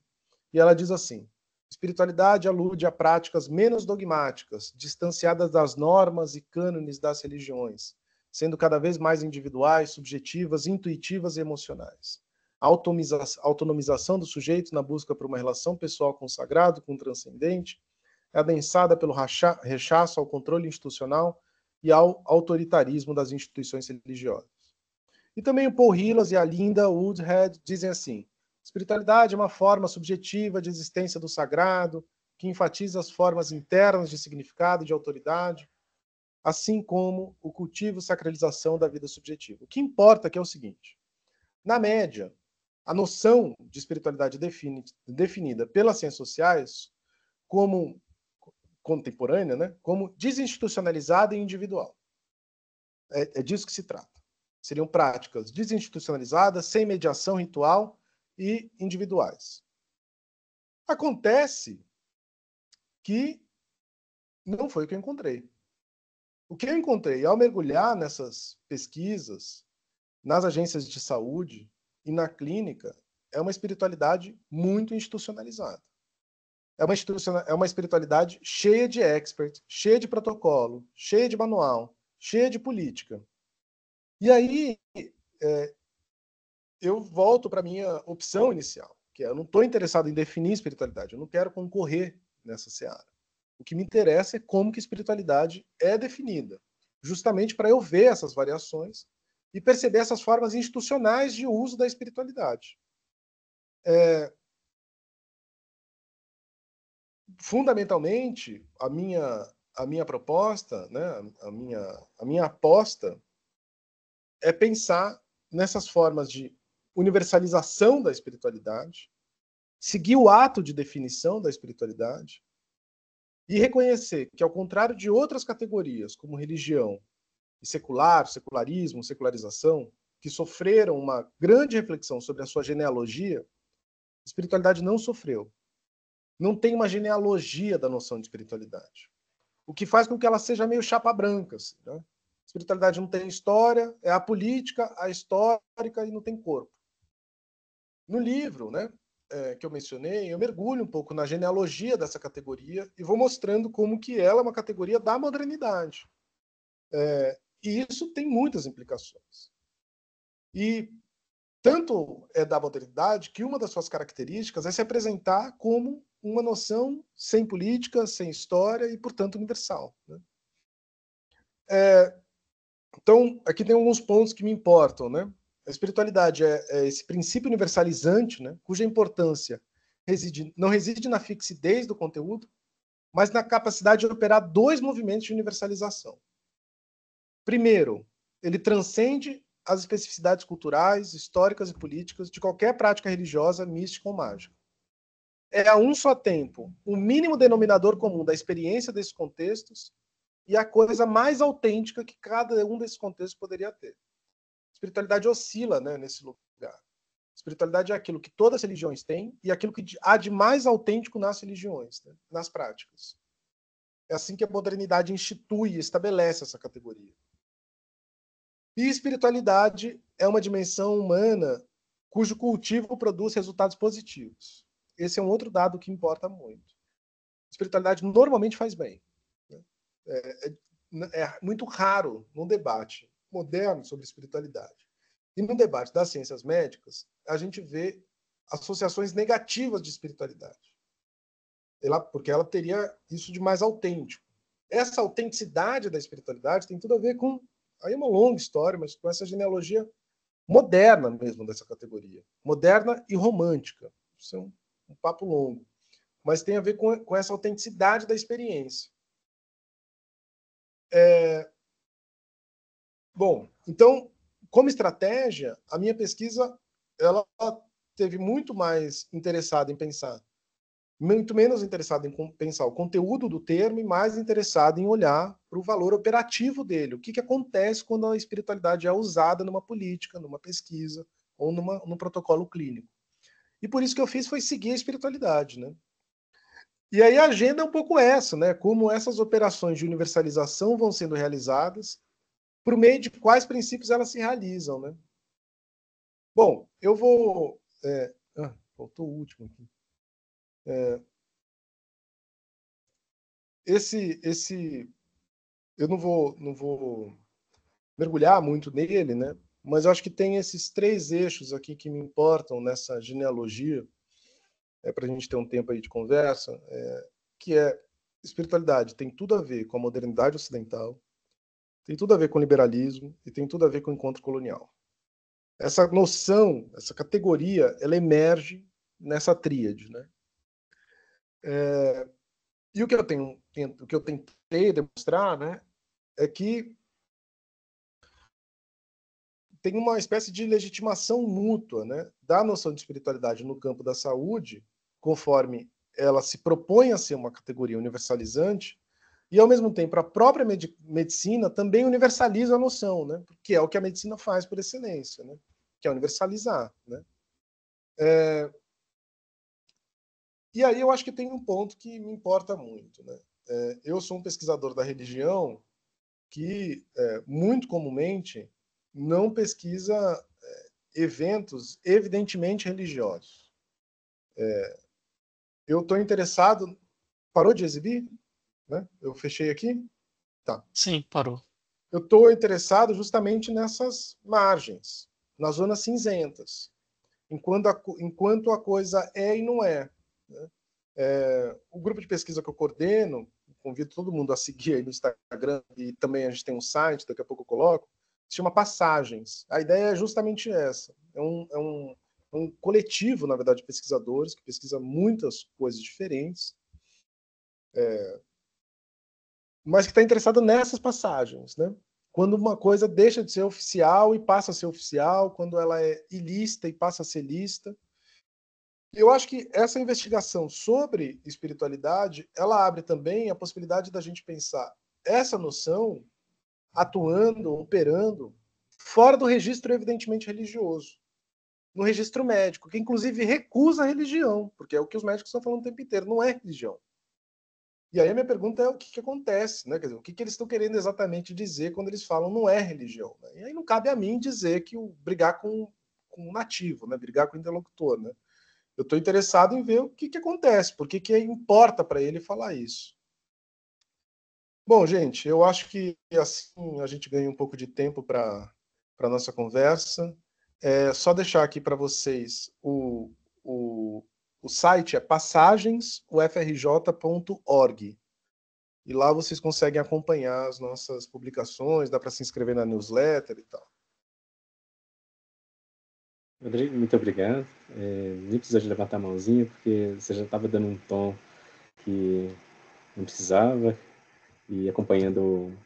e ela diz assim: espiritualidade alude a práticas menos dogmáticas, distanciadas das normas e cânones das religiões, sendo cada vez mais individuais, subjetivas, intuitivas e emocionais. A autonomização do sujeito na busca por uma relação pessoal com o sagrado, com o transcendente, é adensada pelo rechaço ao controle institucional e ao autoritarismo das instituições religiosas. E também o Paul Hillas e a Linda Woodhead dizem assim: espiritualidade é uma forma subjetiva de existência do sagrado, que enfatiza as formas internas de significado e de autoridade, assim como o cultivo e sacralização da vida subjetiva. O que importa aqui é o seguinte: na média, a noção de espiritualidade definida pelas ciências sociais como contemporânea, né, como desinstitucionalizada e individual. É disso que se trata. Seriam práticas desinstitucionalizadas, sem mediação ritual e individuais. Acontece que não foi o que eu encontrei. O que eu encontrei ao mergulhar nessas pesquisas, nas agências de saúde e na clínica, é uma espiritualidade muito institucionalizada. É uma espiritualidade cheia de expert, cheia de protocolo, cheia de manual, cheia de política. E aí, eu volto para a minha opção inicial, que é: eu não estou interessado em definir espiritualidade, eu não quero concorrer nessa seara. O que me interessa é como que a espiritualidade é definida, justamente para eu ver essas variações e perceber essas formas institucionais de uso da espiritualidade. Fundamentalmente, a minha proposta, né, a minha aposta é pensar nessas formas de universalização da espiritualidade, seguir o ato de definição da espiritualidade e reconhecer que, ao contrário de outras categorias, como religião e secularismo, secularização, que sofreram uma grande reflexão sobre a sua genealogia, a espiritualidade não sofreu. Não tem uma genealogia da noção de espiritualidade. O que faz com que ela seja meio chapa branca. Assim, né? Espiritualidade não tem história, é a política, a histórica e não tem corpo. No livro, né, que eu mencionei, eu mergulho um pouco na genealogia dessa categoria e vou mostrando como que ela é uma categoria da modernidade. E isso tem muitas implicações. E tanto é da modernidade que uma das suas características é se apresentar como uma noção sem política, sem história e, portanto, universal. Né? Então, aqui tem alguns pontos que me importam. Né? A espiritualidade é esse princípio universalizante, né? Cuja importância não reside na fixidez do conteúdo, mas na capacidade de operar dois movimentos de universalização. Primeiro, ele transcende as especificidades culturais, históricas e políticas de qualquer prática religiosa, mística ou mágica. É a um só tempo o mínimo denominador comum da experiência desses contextos e a coisa mais autêntica que cada um desses contextos poderia ter. A espiritualidade oscila, né, nesse lugar. A espiritualidade é aquilo que todas as religiões têm e aquilo que há de mais autêntico nas religiões, né, nas práticas. É assim que a modernidade institui e estabelece essa categoria. E espiritualidade é uma dimensão humana cujo cultivo produz resultados positivos. Esse é um outro dado que importa muito. Espiritualidade normalmente faz bem. É muito raro num debate moderno sobre espiritualidade e no debate das ciências médicas a gente vê associações negativas de espiritualidade, porque ela teria isso de mais autêntico. Essa autenticidade da espiritualidade tem tudo a ver com, aí é uma longa história, mas com essa genealogia moderna mesmo dessa categoria, moderna e romântica. Isso é um papo longo, mas tem a ver com essa autenticidade da experiência. Bom, então, como estratégia, a minha pesquisa ela teve muito mais interessada em pensar, muito menos interessada em pensar o conteúdo do termo e mais interessada em olhar para o valor operativo dele. O que acontece quando a espiritualidade é usada numa política, numa pesquisa ou num protocolo clínico. E por isso que eu fiz foi seguir a espiritualidade, né? E aí a agenda é um pouco essa, né? Como essas operações de universalização vão sendo realizadas, por meio de quais princípios elas se realizam, né? Bom, eu vou... faltou o último aqui. Eu não vou mergulhar muito nele, né? Mas eu acho que tem esses três eixos aqui que me importam nessa genealogia, para a gente ter um tempo aí de conversa, que é espiritualidade tem tudo a ver com a modernidade ocidental, tem tudo a ver com o liberalismo e tem tudo a ver com o encontro colonial. Essa noção, essa categoria, ela emerge nessa tríade, né? E o que eu tentei demonstrar, né, é que tem uma espécie de legitimação mútua, né, da noção de espiritualidade no campo da saúde, conforme ela se propõe a ser uma categoria universalizante, e ao mesmo tempo a própria medicina também universaliza a noção, né, que é o que a medicina faz por excelência, né, que é universalizar, né. E aí eu acho que tem um ponto que me importa muito, né. Eu sou um pesquisador da religião que, muito comumente, não pesquisa eventos evidentemente religiosos. Eu estou interessado... Parou de exibir? Né? Eu fechei aqui? Tá. Sim, parou. Eu estou interessado justamente nessas margens, nas zonas cinzentas, enquanto a coisa é e não é. Né? O grupo de pesquisa que eu coordeno, convido todo mundo a seguir aí no Instagram, e também a gente tem um site, daqui a pouco eu coloco, se chama Passagens. A ideia é justamente essa. É um coletivo, na verdade, de pesquisadores que pesquisa muitas coisas diferentes, mas que está interessado nessas passagens, né? Quando uma coisa deixa de ser oficial e passa a ser oficial, quando ela é ilícita e passa a ser lícita. Eu acho que essa investigação sobre espiritualidade, ela abre também a possibilidade da gente pensar essa noção atuando, operando, fora do registro evidentemente religioso, no registro médico, que inclusive recusa a religião, porque é o que os médicos estão falando o tempo inteiro, não é religião. E aí a minha pergunta é o que acontece, né? Quer dizer, o que eles estão querendo exatamente dizer quando eles falam não é religião, né? E aí não cabe a mim dizer que brigar com o nativo, né? Brigar com o interlocutor, né? Eu estou interessado em ver o que acontece, por que importa para ele falar isso. Bom, gente, eu acho que assim a gente ganha um pouco de tempo para a nossa conversa. É só deixar aqui para vocês o site é passagensufrj.org. E lá vocês conseguem acompanhar as nossas publicações, dá para se inscrever na newsletter e tal. Rodrigo, muito obrigado. Nem precisou de levantar a mãozinha, porque você já estava dando um tom que não precisava, e acompanhando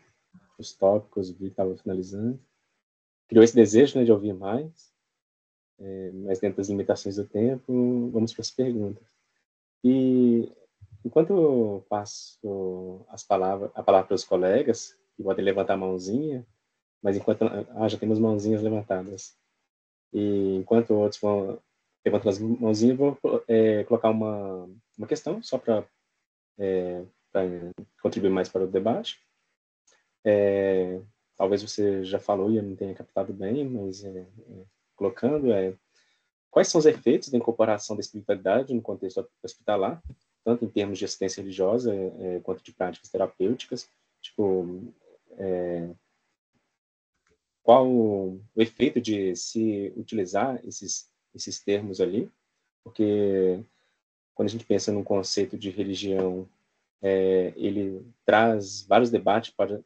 os tópicos, vi que estava finalizando. Criou esse desejo, né, de ouvir mais, mas dentro das limitações do tempo, vamos para as perguntas. E enquanto eu passo a palavra para os colegas, que podem levantar a mãozinha, mas enquanto... já temos mãozinhas levantadas. E enquanto outros vão levantando as mãozinhas, vou colocar uma questão, só para contribuir mais para o debate. Talvez você já falou e eu não tenha captado bem, mas colocando, quais são os efeitos da incorporação da espiritualidade no contexto hospitalar, tanto em termos de assistência religiosa quanto de práticas terapêuticas? Tipo, qual o efeito de se utilizar esses termos ali? Porque quando a gente pensa num conceito de religião, ele traz vários debates para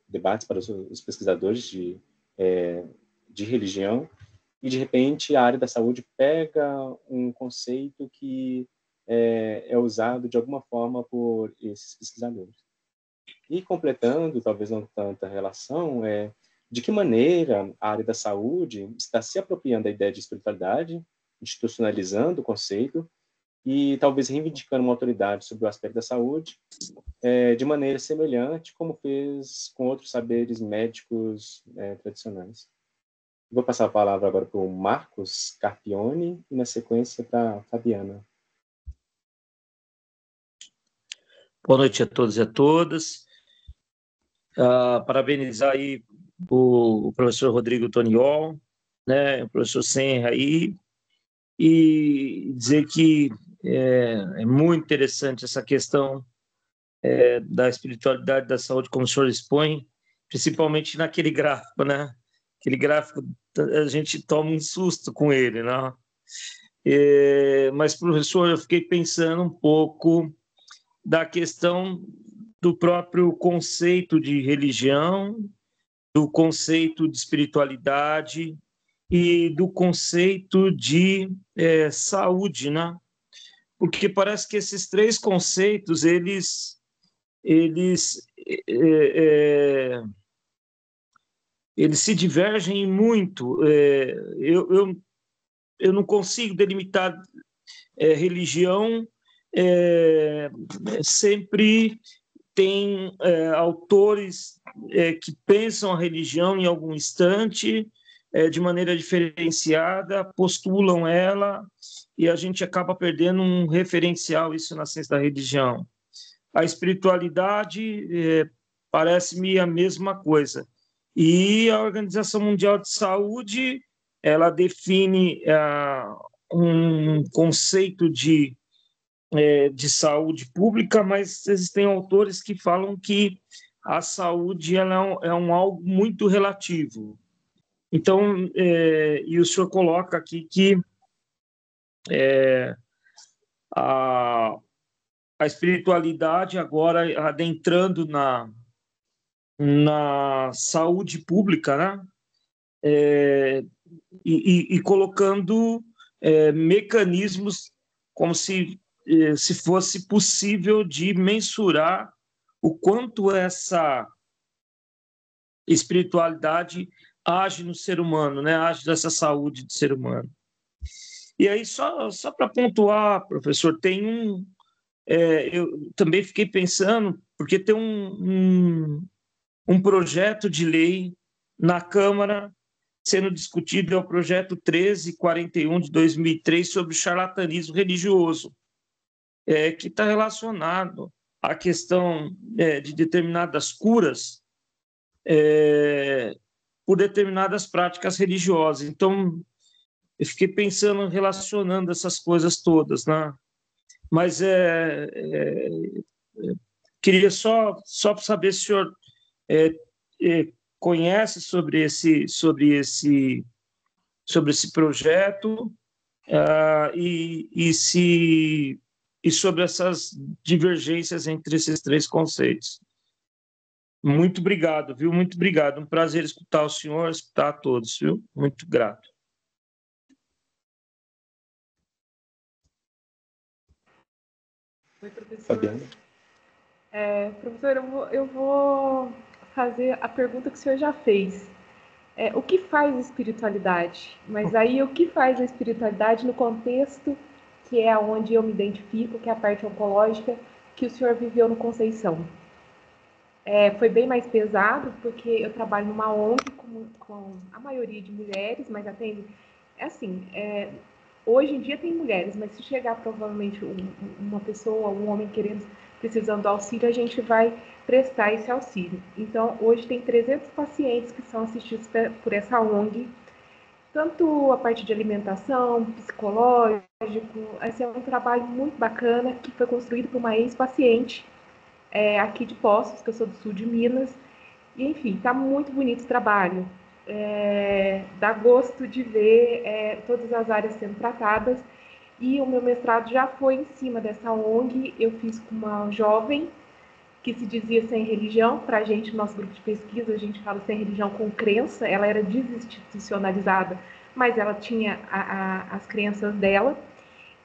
os pesquisadores de religião, e de repente a área da saúde pega um conceito que é usado de alguma forma por esses pesquisadores. E completando, talvez não tanta relação, de que maneira a área da saúde está se apropriando da ideia de espiritualidade, institucionalizando o conceito e talvez reivindicando uma autoridade sobre o aspecto da saúde, de maneira semelhante como fez com outros saberes médicos tradicionais. Vou passar a palavra agora para o Marcos Carpione e, na sequência, para a Fabiana. Boa noite a todos e a todas. Parabenizar aí o professor Rodrigo Toniol, né, o professor Senra aí, e dizer que é muito interessante essa questão da espiritualidade da saúde, como o senhor expõe, principalmente naquele gráfico, né? Aquele gráfico, a gente toma um susto com ele, né? Mas, professor, eu fiquei pensando um pouco da questão do próprio conceito de religião, do conceito de espiritualidade e do conceito de saúde, né? Porque parece que esses três conceitos, eles se divergem muito. Eu não consigo delimitar religião, sempre tem autores que pensam a religião em algum instante, de maneira diferenciada, postulam ela, e a gente acaba perdendo um referencial, isso na ciência da religião. A espiritualidade parece-me a mesma coisa. E a Organização Mundial de Saúde, ela define um conceito de saúde pública, mas existem autores que falam que a saúde ela é algo muito relativo. Então, e o senhor coloca aqui que a espiritualidade agora adentrando na saúde pública, né? E colocando mecanismos como se fosse possível de mensurar o quanto essa espiritualidade age no ser humano, né? Age nessa saúde do ser humano. E aí, só para pontuar, professor, tem eu também fiquei pensando, porque tem um projeto de lei na Câmara sendo discutido, é o projeto 1341 de 2003 sobre o charlatanismo religioso, que está relacionado a questão de determinadas curas por determinadas práticas religiosas. Então, eu fiquei pensando, relacionando essas coisas todas, né? Mas queria só saber se o senhor conhece sobre esse projeto e sobre essas divergências entre esses três conceitos. Muito obrigado, viu? Muito obrigado. Um prazer escutar o senhor, escutar a todos, viu? Muito grato. Oi, professor. Fabiana. Professor, eu vou fazer a pergunta que o senhor já fez. O que faz espiritualidade? Mas aí, o que faz a espiritualidade no contexto que é onde eu me identifico, que é a parte oncológica, que o senhor viveu no Conceição? Foi bem mais pesado, porque eu trabalho numa ONG com a maioria de mulheres, mas atende... hoje em dia tem mulheres, mas se chegar provavelmente uma pessoa, um homem precisando do auxílio, a gente vai prestar esse auxílio. Então, hoje tem 300 pacientes que são assistidos por essa ONG, tanto a parte de alimentação, psicológico. Esse é um trabalho muito bacana que foi construído por uma ex-paciente aqui de Poços, que eu sou do sul de Minas. E, enfim, está muito bonito o trabalho. Dá gosto de ver todas as áreas sendo tratadas. E o meu mestrado já foi em cima dessa ONG. Eu fiz com uma jovem que se dizia sem religião. Para a gente, no nosso grupo de pesquisa, a gente fala sem religião com crença. Ela era desinstitucionalizada, mas ela tinha as crenças dela.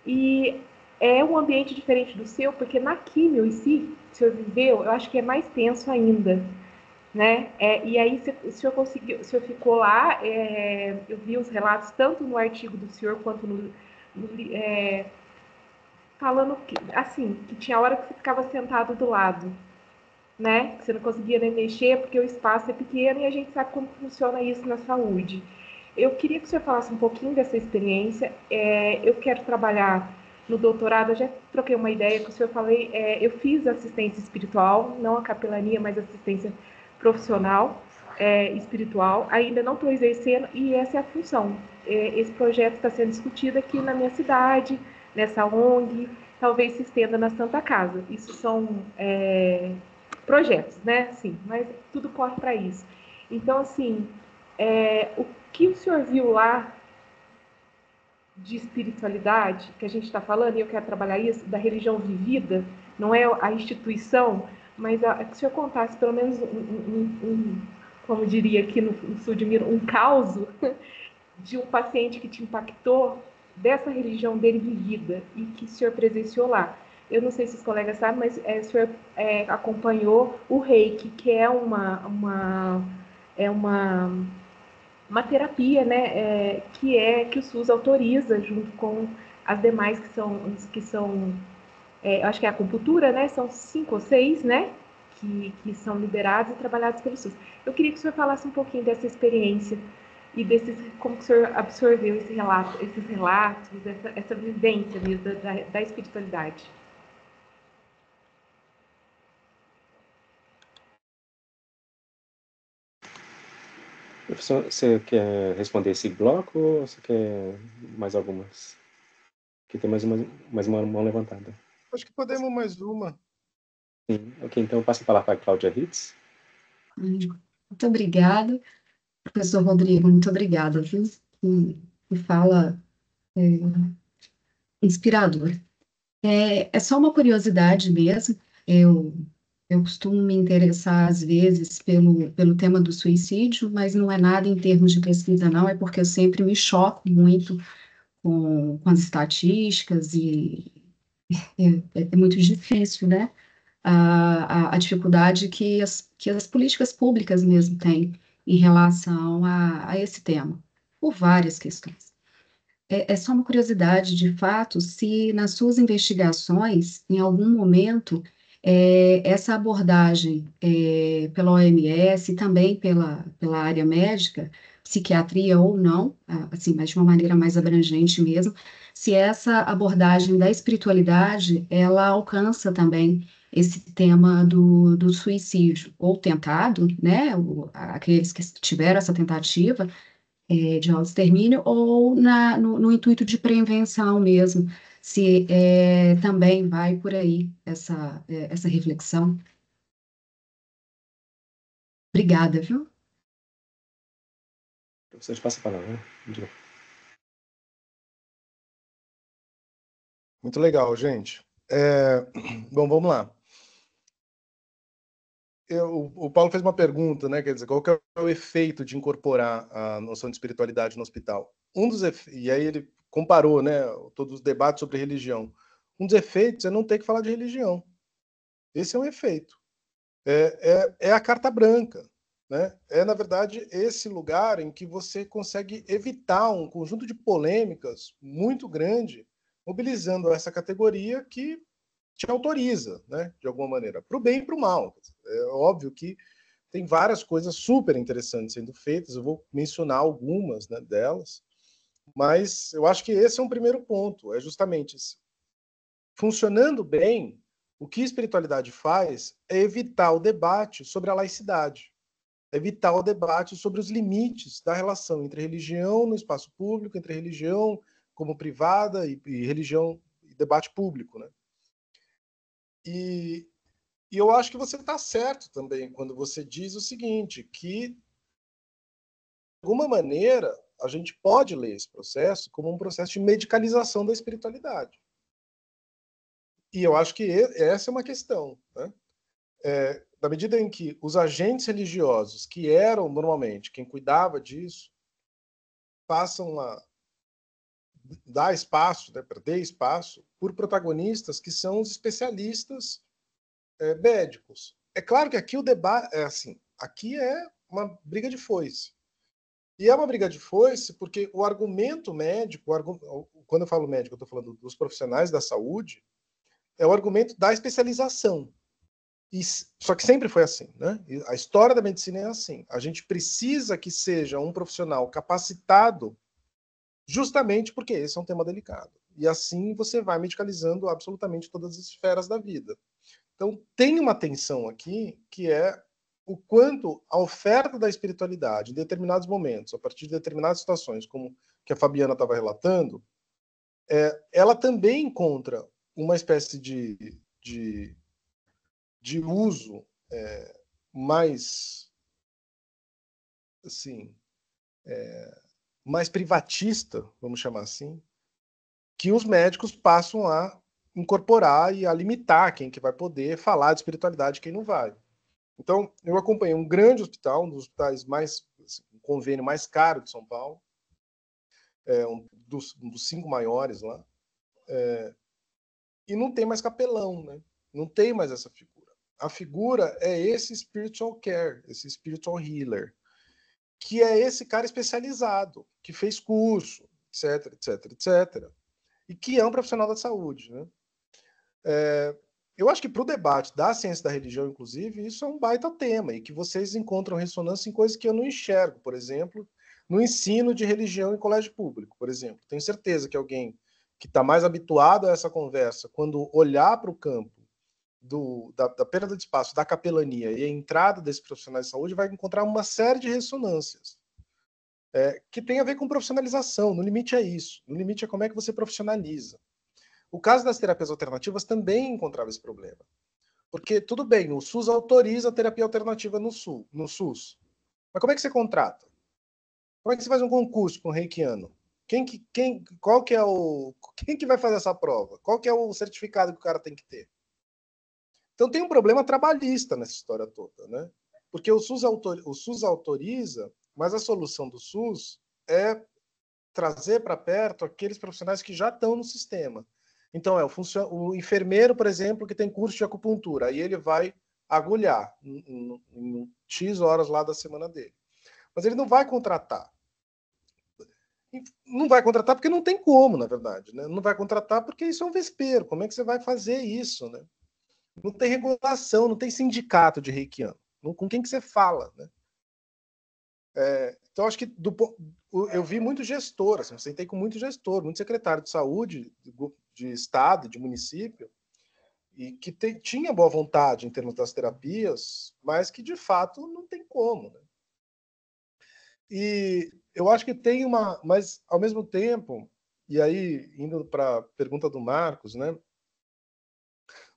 E é um ambiente diferente do seu, porque na químio em si, o senhor viveu, eu acho que é mais tenso ainda, né? E aí o senhor ficou lá, eu vi os relatos tanto no artigo do senhor quanto falando que, assim, que tinha hora que você ficava sentado do lado, né? Que você não conseguia nem mexer porque o espaço é pequeno e a gente sabe como funciona isso na saúde. Eu queria que o senhor falasse um pouquinho dessa experiência. Eu quero trabalhar no doutorado, eu já troquei uma ideia com o senhor, falei, eu fiz assistência espiritual, não a capelania, mas assistência profissional espiritual, ainda não estou exercendo e essa é a função. Esse projeto está sendo discutido aqui na minha cidade, nessa ONG, talvez se estenda na Santa Casa. Isso são projetos, né? Sim, mas tudo corre para isso. Então, assim, o que o senhor viu lá de espiritualidade, que a gente está falando, e eu quero trabalhar isso, da religião vivida, não é a instituição, mas que o senhor contasse pelo menos como diria aqui no sul de Minas, um caos de um paciente que te impactou dessa religião dele vivida e que o senhor presenciou lá. Eu não sei se os colegas sabem, mas o senhor acompanhou o Reiki, que é uma terapia, né, que o SUS autoriza junto com as demais que são acho que é a acupuntura, né, são 5 ou 6, né, que são liberados e trabalhados pelo SUS. Eu queria que o senhor falasse um pouquinho dessa experiência e como que o senhor absorveu esses relatos, essa vivência mesmo da espiritualidade. Professor, você quer responder esse bloco ou você quer mais algumas? Aqui tem mais uma mão levantada. Acho que podemos mais uma. Sim. Ok, então eu passo a palavra para a Cláudia Ritz. Muito obrigada, professor Rodrigo, muito obrigada, viu? Que fala inspirador. É só uma curiosidade mesmo, eu costumo me interessar, às vezes, pelo tema do suicídio, mas não é nada em termos de pesquisa, não, é porque eu sempre me choco muito com as estatísticas e é muito difícil, né? A dificuldade que as políticas públicas mesmo têm em relação a esse tema, por várias questões. É só uma curiosidade, de fato, se nas suas investigações, em algum momento, essa abordagem pela OMS e também pela área médica, psiquiatria ou não, assim, mas de uma maneira mais abrangente mesmo, se essa abordagem da espiritualidade, ela alcança também esse tema do suicídio, ou tentado, né, aqueles que tiveram essa tentativa de autoextermínio, ou no intuito de prevenção mesmo, se também vai por aí essa reflexão. Obrigada, viu? Vocês passam a palavra, né? Muito legal, gente. Bom, vamos lá. O Paulo fez uma pergunta, né? Quer dizer, qual que é o efeito de incorporar a noção de espiritualidade no hospital? E aí ele comparou, né, todos os debates sobre religião. Um dos efeitos é não ter que falar de religião. Esse é um efeito. É a carta branca, né? É, na verdade, esse lugar em que você consegue evitar um conjunto de polêmicas muito grande, mobilizando essa categoria que te autoriza, né, de alguma maneira, para o bem e para o mal. É óbvio que tem várias coisas super interessantes sendo feitas, eu vou mencionar algumas, né, delas, mas eu acho que esse é um primeiro ponto, é justamente isso. Funcionando bem, o que a espiritualidade faz é evitar o debate sobre a laicidade, evitar o debate sobre os limites da relação entre religião no espaço público, entre religião como privada e religião e debate público, né? E eu acho que você está certo também quando você diz o seguinte, que, de alguma maneira, a gente pode ler esse processo como um processo de medicalização da espiritualidade. E eu acho que essa é uma questão, né? Na medida em que os agentes religiosos, que eram normalmente quem cuidava disso, passam a dar espaço, né, perder espaço, por protagonistas que são os especialistas médicos. É claro que aqui o debate é assim, aqui é uma briga de foice. E é uma briga de foice porque o argumento médico, quando eu falo médico, eu estou falando dos profissionais da saúde, é o argumento da especialização. Só que sempre foi assim, né? A história da medicina é assim. A gente precisa que seja um profissional capacitado justamente porque esse é um tema delicado. E assim você vai medicalizando absolutamente todas as esferas da vida. Então, tem uma tensão aqui que é o quanto a oferta da espiritualidade em determinados momentos, a partir de determinadas situações, como que a Fabiana estava relatando, ela também encontra uma espécie de uso mais, assim, mais privatista, vamos chamar assim, que os médicos passam a incorporar e a limitar quem que vai poder falar de espiritualidade e quem não vai. Então, eu acompanhei um grande hospital, um dos hospitais mais, assim, um convênio mais caro de São Paulo, um dos 5 maiores lá, e não tem mais capelão, né? Não tem mais essa figura. A figura é esse spiritual care, esse spiritual healer, que é esse cara especializado, que fez curso, etc, etc, etc, e que é um profissional da saúde, né? Eu acho que para o debate da ciência da religião, inclusive, isso é um baita tema, e que vocês encontram ressonância em coisas que eu não enxergo, por exemplo, no ensino de religião em colégio público, por exemplo. Tenho certeza que alguém que está mais habituado a essa conversa, quando olhar para o campo da perda de espaço, da capelania e a entrada desses profissionais de saúde, vai encontrar uma série de ressonâncias que tem a ver com profissionalização. No limite é isso. No limite é como é que você profissionaliza. O caso das terapias alternativas também encontrava esse problema. Porque, tudo bem, o SUS autoriza a terapia alternativa no SUS. Mas como é que você contrata? Como é que você faz um concurso com o reikiano? Quem que vai fazer essa prova? Qual que é o certificado que o cara tem que ter? Então tem um problema trabalhista nessa história toda, né? Porque o SUS autoriza, mas a solução do SUS é trazer para perto aqueles profissionais que já estão no sistema. Então, o enfermeiro, por exemplo, que tem curso de acupuntura, aí ele vai agulhar em X horas lá da semana dele. Mas ele não vai contratar. Não vai contratar porque não tem como, na verdade. Né? Não vai contratar porque isso é um vespeiro. Como é que você vai fazer isso? Né? Não tem regulação, não tem sindicato de reikiano. Com quem que você fala? Né? Então, acho que eu vi muito gestor, assim, eu sentei com muito gestor, muito secretário de saúde, de estado, de município, e que tinha boa vontade em termos das terapias, mas que de fato não tem como, né? E eu acho que tem uma, mas ao mesmo tempo, e aí indo para a pergunta do Marcos, né?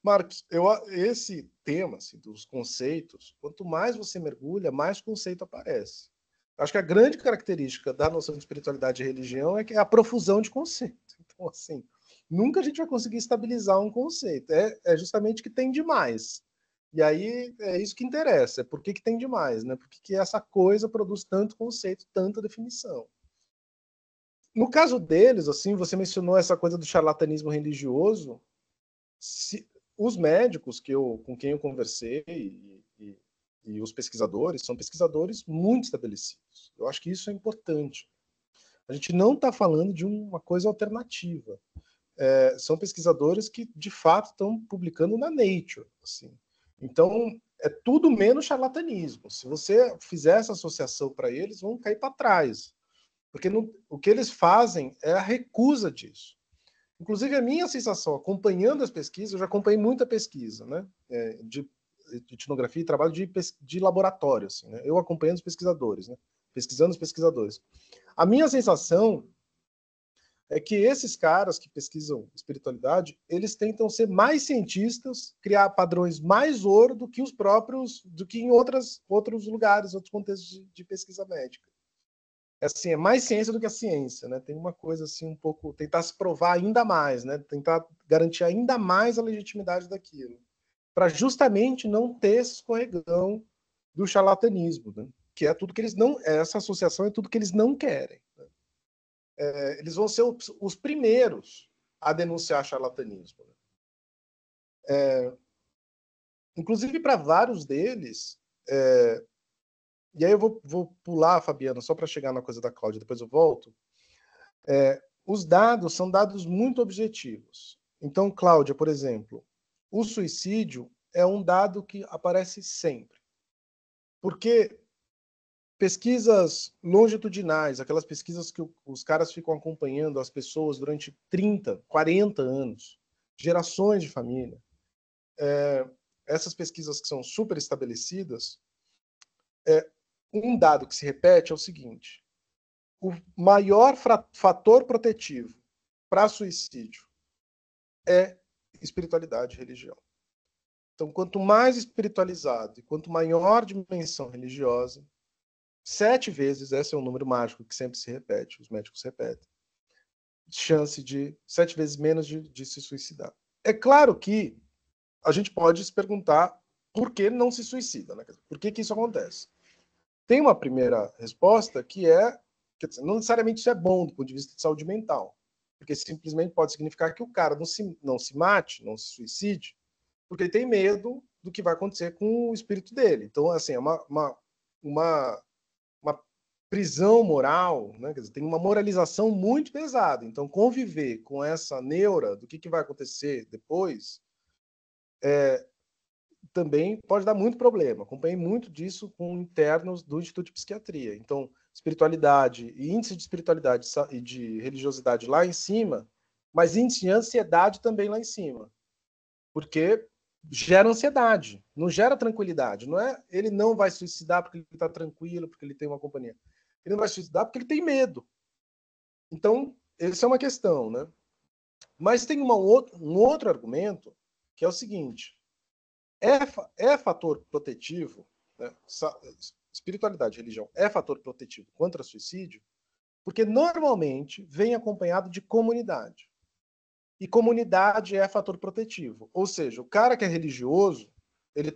Marcos, esse tema assim, dos conceitos, quanto mais você mergulha, mais conceito aparece. Acho que a grande característica da noção de espiritualidade e religião é que é a profusão de conceito. Então, assim, nunca a gente vai conseguir estabilizar um conceito. É justamente que tem demais. E aí é isso que interessa. É por que tem demais, né? Por que essa coisa produz tanto conceito, tanta definição. No caso deles, assim, você mencionou essa coisa do charlatanismo religioso. Os médicos com quem eu conversei e os pesquisadores são pesquisadores muito estabelecidos. Eu acho que isso é importante. A gente não está falando de uma coisa alternativa. São pesquisadores que, de fato, estão publicando na Nature. Assim. Então, é tudo menos charlatanismo. Se você fizer essa associação para eles, vão cair para trás. Porque o que eles fazem é a recusa disso. Inclusive, a minha sensação, acompanhando as pesquisas, eu já acompanhei muita pesquisa, né? De etnografia e trabalho de laboratório, assim, né? Eu acompanhando os pesquisadores, né? Pesquisando os pesquisadores. A minha sensação é que esses caras que pesquisam espiritualidade, eles tentam ser mais cientistas, criar padrões mais ouro do que os próprios, do que em outros lugares, outros contextos de pesquisa médica. Assim, é mais ciência do que a ciência, né? Tem uma coisa assim um pouco, tentar se provar ainda mais, né? Tentar garantir ainda mais a legitimidade daquilo, para justamente não ter esse escorregão do charlatanismo, né? Que é tudo que eles não, essa associação é tudo que eles não querem. Né? Eles vão ser os primeiros a denunciar charlatanismo. Né? Inclusive para vários deles, e aí eu vou pular, Fabiana, só para chegar na coisa da Cláudia, depois eu volto. Os dados são dados muito objetivos. Então, Cláudia, por exemplo, o suicídio é um dado que aparece sempre. Porque pesquisas longitudinais, aquelas pesquisas que os caras ficam acompanhando as pessoas durante 30, 40 anos, gerações de família, essas pesquisas que são super estabelecidas, um dado que se repete é o seguinte: o maior fator protetivo para suicídio é espiritualidade e religião. Então, quanto mais espiritualizado e quanto maior dimensão religiosa, 7 vezes, esse é um número mágico que sempre se repete, os médicos repetem, chance de 7 vezes menos de se suicidar. É claro que a gente pode se perguntar por que não se suicida, né? Por que isso acontece? Tem uma primeira resposta que quer dizer, não necessariamente isso é bom do ponto de vista de saúde mental, porque simplesmente pode significar que o cara não se mate, não se suicide, porque ele tem medo do que vai acontecer com o espírito dele. Então, assim, é uma prisão moral, né? Quer dizer, tem uma moralização muito pesada. Então, conviver com essa neura do que vai acontecer depois também pode dar muito problema. Acompanhei muito disso com internos do Instituto de Psiquiatria. Então, espiritualidade e índice de espiritualidade e de religiosidade lá em cima, mas índice de ansiedade também lá em cima. Porque gera ansiedade, não gera tranquilidade. Não é ele não vai suicidar porque ele está tranquilo, porque ele tem uma companhia. Ele não vai suicidar porque ele tem medo. Então, essa é uma questão, né? Mas tem um outro argumento, que é o seguinte: é fator protetivo, né? Espiritualidade, religião, é fator protetivo contra suicídio, porque normalmente vem acompanhado de comunidade. E comunidade é fator protetivo. Ou seja, o cara que é religioso, ele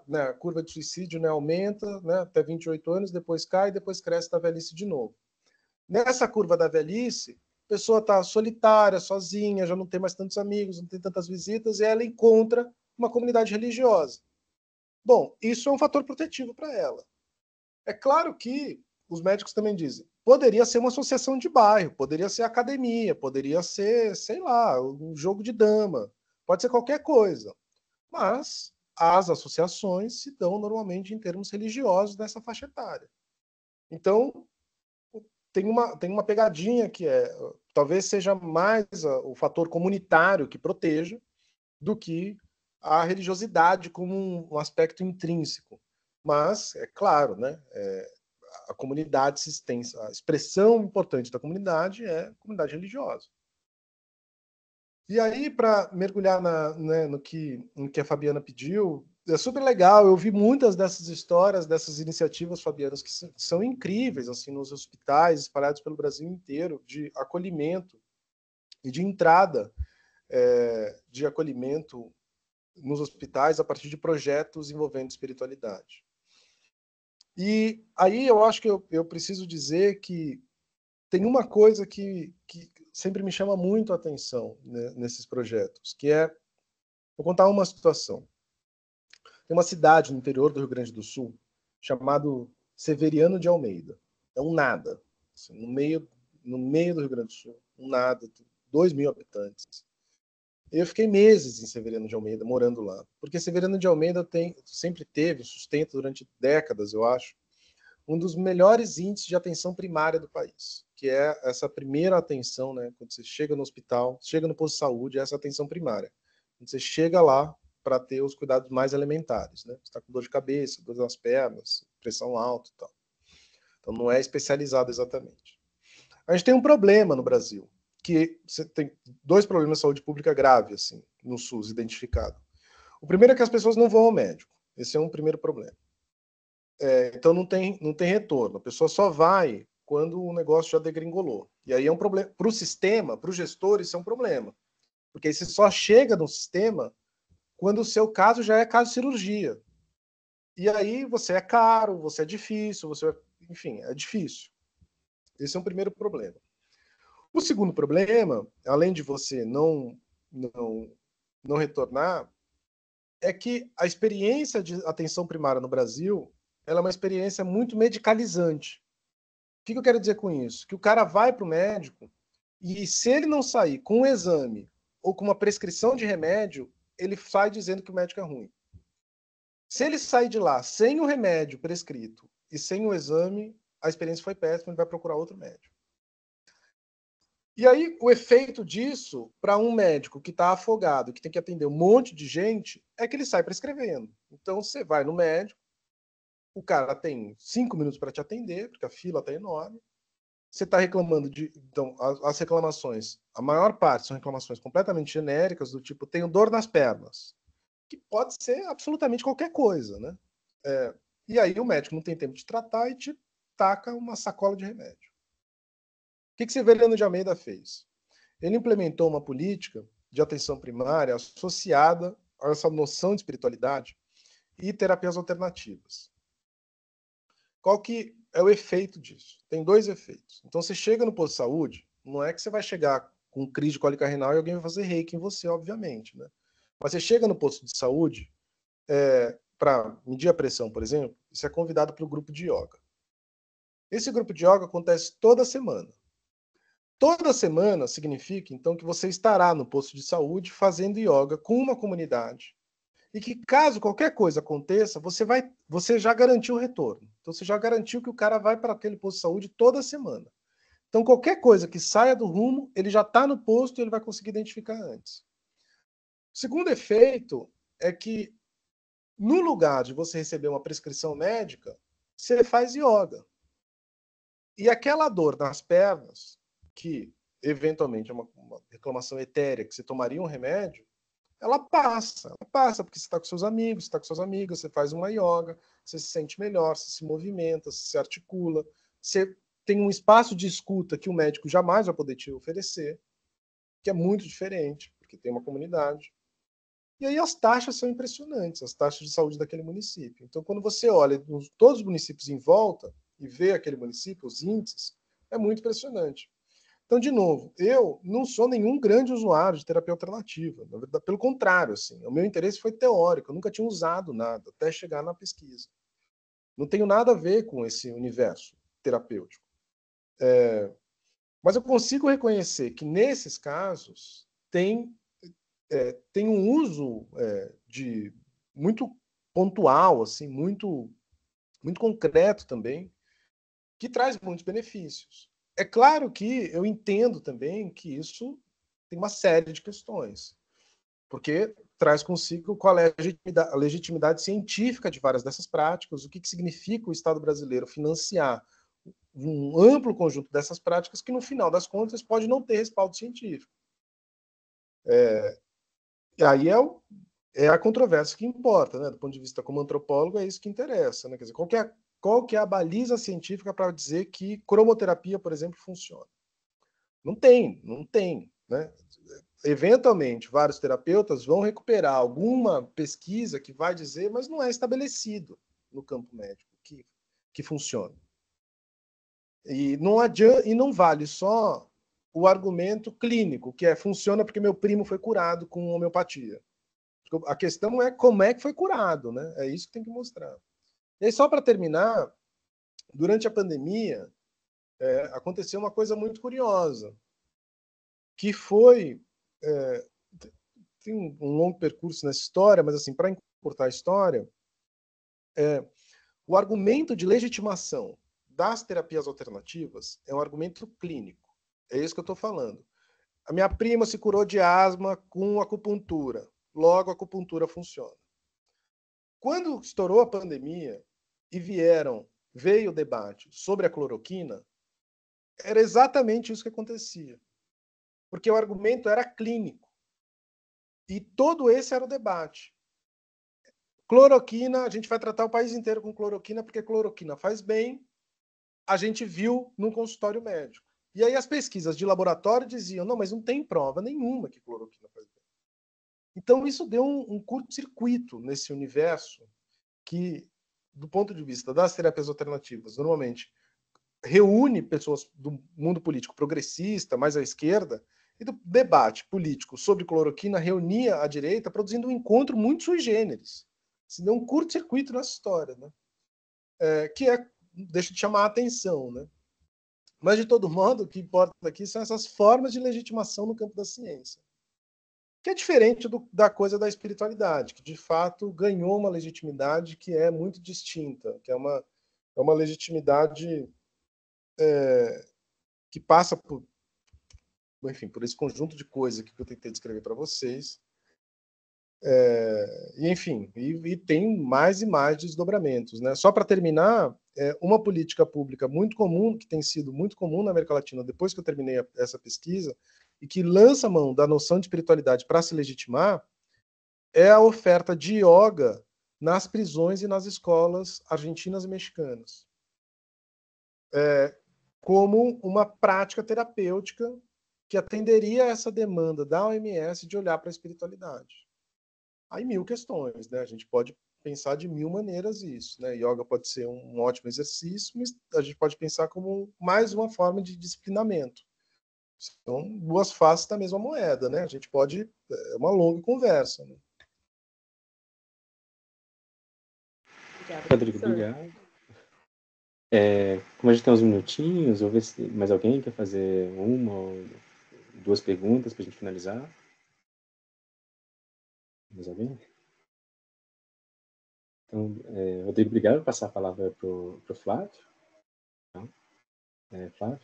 né, a curva de suicídio, né, aumenta, né, até 28 anos, depois cai, depois cresce da velhice de novo. Nessa curva da velhice, a pessoa está solitária, sozinha, já não tem mais tantos amigos, não tem tantas visitas, e ela encontra uma comunidade religiosa. Bom, isso é um fator protetivo para ela. É claro que os médicos também dizem, poderia ser uma associação de bairro, poderia ser academia, poderia ser, sei lá, um jogo de dama, pode ser qualquer coisa. Mas as associações se dão normalmente em termos religiosos dessa faixa etária. Então, tem uma pegadinha que talvez seja mais o fator comunitário que proteja, do que a religiosidade como um aspecto intrínseco. Mas, é claro, né, a comunidade se tem, a expressão importante da comunidade é a comunidade religiosa. E aí, para mergulhar né, no que a Fabiana pediu, é super legal. Eu vi muitas dessas histórias, dessas iniciativas fabianas que são incríveis, assim, nos hospitais espalhados pelo Brasil inteiro, de acolhimento e de entrada de acolhimento nos hospitais a partir de projetos envolvendo espiritualidade. E aí eu acho que eu preciso dizer que tem uma coisa que sempre me chama muito a atenção, né, nesses projetos, que é, vou contar uma situação. Tem uma cidade no interior do Rio Grande do Sul chamado Severiano de Almeida. É um nada, assim, no meio do Rio Grande do Sul, um nada, 2.000 habitantes. Eu fiquei meses em Severiano de Almeida, morando lá, porque Severiano de Almeida sempre teve, sustenta durante décadas, eu acho, um dos melhores índices de atenção primária do país, que é essa primeira atenção, né? Quando você chega no hospital, chega no posto de saúde, é essa atenção primária. Quando você chega lá para ter os cuidados mais elementares, né? Você está com dor de cabeça, dor nas pernas, pressão alta e tal. Então não é especializado exatamente. A gente tem um problema no Brasil, que você tem 2 problemas de saúde pública graves, assim, no SUS, identificado. O primeiro é que as pessoas não vão ao médico. Esse é um primeiro problema. Então não tem retorno. A pessoa só vai quando o negócio já degringolou. E aí é um problema. Para o sistema, para os gestores, isso é um problema. Porque aí você só chega no sistema quando o seu caso já é caso de cirurgia. E aí você é caro, você é difícil, enfim, é difícil. Esse é um primeiro problema. O segundo problema, além de você não retornar, é que a experiência de atenção primária no Brasil, ela é uma experiência muito medicalizante. O que eu quero dizer com isso? Que o cara vai para o médico e se ele não sair com um exame ou com uma prescrição de remédio, ele sai dizendo que o médico é ruim. Se ele sair de lá sem o remédio prescrito e sem o exame, a experiência foi péssima, ele vai procurar outro médico. E aí, o efeito disso, para um médico que está afogado, que tem que atender um monte de gente, é que ele sai prescrevendo. Então, você vai no médico, o cara tem 5 minutos para te atender, porque a fila está enorme. Você está reclamando de... Então, as reclamações, a maior parte são reclamações completamente genéricas, do tipo, tenho dor nas pernas, que pode ser absolutamente qualquer coisa, né? E aí o médico não tem tempo de tratar e te taca uma sacola de remédio. O que Severiano de Almeida fez? Ele implementou uma política de atenção primária associada a essa noção de espiritualidade e terapias alternativas. Qual que é o efeito disso? Tem 2 efeitos. Então, você chega no posto de saúde, não é que você vai chegar com crise de cólica renal e alguém vai fazer reiki em você, obviamente, né? Mas você chega no posto de saúde, para medir a pressão, por exemplo, você é convidado para o grupo de yoga. Esse grupo de yoga acontece toda semana. Toda semana significa, então, que você estará no posto de saúde fazendo yoga com uma comunidade. E que, caso qualquer coisa aconteça, você já garantiu o retorno. Então, você já garantiu que o cara vai para aquele posto de saúde toda semana. Então, qualquer coisa que saia do rumo, ele já está no posto e ele vai conseguir identificar antes. O segundo efeito é que, no lugar de você receber uma prescrição médica, você faz yoga. E aquela dor nas pernas, que eventualmente é uma reclamação etérea, que você tomaria um remédio, ela passa porque você está com seus amigos, você está com suas amigas, você faz uma yoga, você se sente melhor, você se movimenta, você se articula, você tem um espaço de escuta que o médico jamais vai poder te oferecer, que é muito diferente, porque tem uma comunidade. E aí as taxas são impressionantes, as taxas de saúde daquele município. Então, quando você olha todos os municípios em volta e vê aquele município, os índices, é muito impressionante. Então, de novo, eu não sou nenhum grande usuário de terapia alternativa. Na verdade, pelo contrário, assim, o meu interesse foi teórico. Eu nunca tinha usado nada até chegar na pesquisa. Não tenho nada a ver com esse universo terapêutico. Mas eu consigo reconhecer que, nesses casos, tem um uso de muito pontual, assim, muito, muito concreto também, que traz muitos benefícios. É claro que eu entendo também que isso tem uma série de questões. porque traz consigo qual é a legitimidade científica de várias dessas práticas, o que significa o Estado brasileiro financiar um amplo conjunto dessas práticas que, no final das contas, pode não ter respaldo científico. E aí é a controvérsia que importa, né? Do ponto de vista como antropólogo, é isso que interessa, né? Quer dizer, qual que é a baliza científica para dizer que cromoterapia, por exemplo, funciona? Não tem, né? Eventualmente, vários terapeutas vão recuperar alguma pesquisa que vai dizer, mas não é estabelecido no campo médico que funciona. E não adianta, e não vale só o argumento clínico, que funciona porque meu primo foi curado com homeopatia. A questão é como é que foi curado, né? É isso que tem que mostrar. E aí, só para terminar, durante a pandemia, aconteceu uma coisa muito curiosa, que foi... tem um longo percurso nessa história, mas, assim, para encurtar a história, o argumento de legitimação das terapias alternativas é um argumento clínico. É isso que eu estou falando. A minha prima se curou de asma com acupuntura. Logo, a acupuntura funciona. Quando estourou a pandemia e veio o debate sobre a cloroquina, era exatamente isso que acontecia. Porque o argumento era clínico. E todo esse era o debate. Cloroquina, a gente vai tratar o país inteiro com cloroquina, porque cloroquina faz bem, a gente viu num consultório médico. E aí as pesquisas de laboratório diziam, não, mas não tem prova nenhuma que cloroquina faz bem. Então isso deu um curto-circuito nesse universo que, do ponto de vista das terapias alternativas, normalmente reúne pessoas do mundo político progressista, mais à esquerda, e do debate político sobre cloroquina reunia a direita, produzindo um encontro muito sui generis. Se deu um curto-circuito nessa história, né? Deixa de chamar a atenção, né? Mas, de todo modo, o que importa aqui são essas formas de legitimação no campo da ciência, que é diferente da coisa da espiritualidade, que, de fato, ganhou uma legitimidade que é muito distinta, que é uma legitimidade que passa por esse conjunto de coisas que eu tentei descrever para vocês. E tem mais e mais desdobramentos, né? Só para terminar, uma política pública muito comum, que tem sido muito comum na América Latina depois que eu terminei essa pesquisa, e que lança mão da noção de espiritualidade para se legitimar, é a oferta de yoga nas prisões e nas escolas argentinas e mexicanas, como uma prática terapêutica que atenderia a essa demanda da OMS de olhar para a espiritualidade. Há 1000 questões, né? A gente pode pensar de 1000 maneiras isso, né? Yoga pode ser um ótimo exercício, mas a gente pode pensar como mais uma forma de disciplinamento. São duas faces da mesma moeda, né? A gente pode... É uma longa conversa, né? Rodrigo, obrigado. Como a gente tem uns minutinhos, vou ver se mais alguém quer fazer uma ou duas perguntas para a gente finalizar. Mais alguém? Então, Rodrigo, obrigado. Vou passar a palavra para o Flávio. Então, Flávio?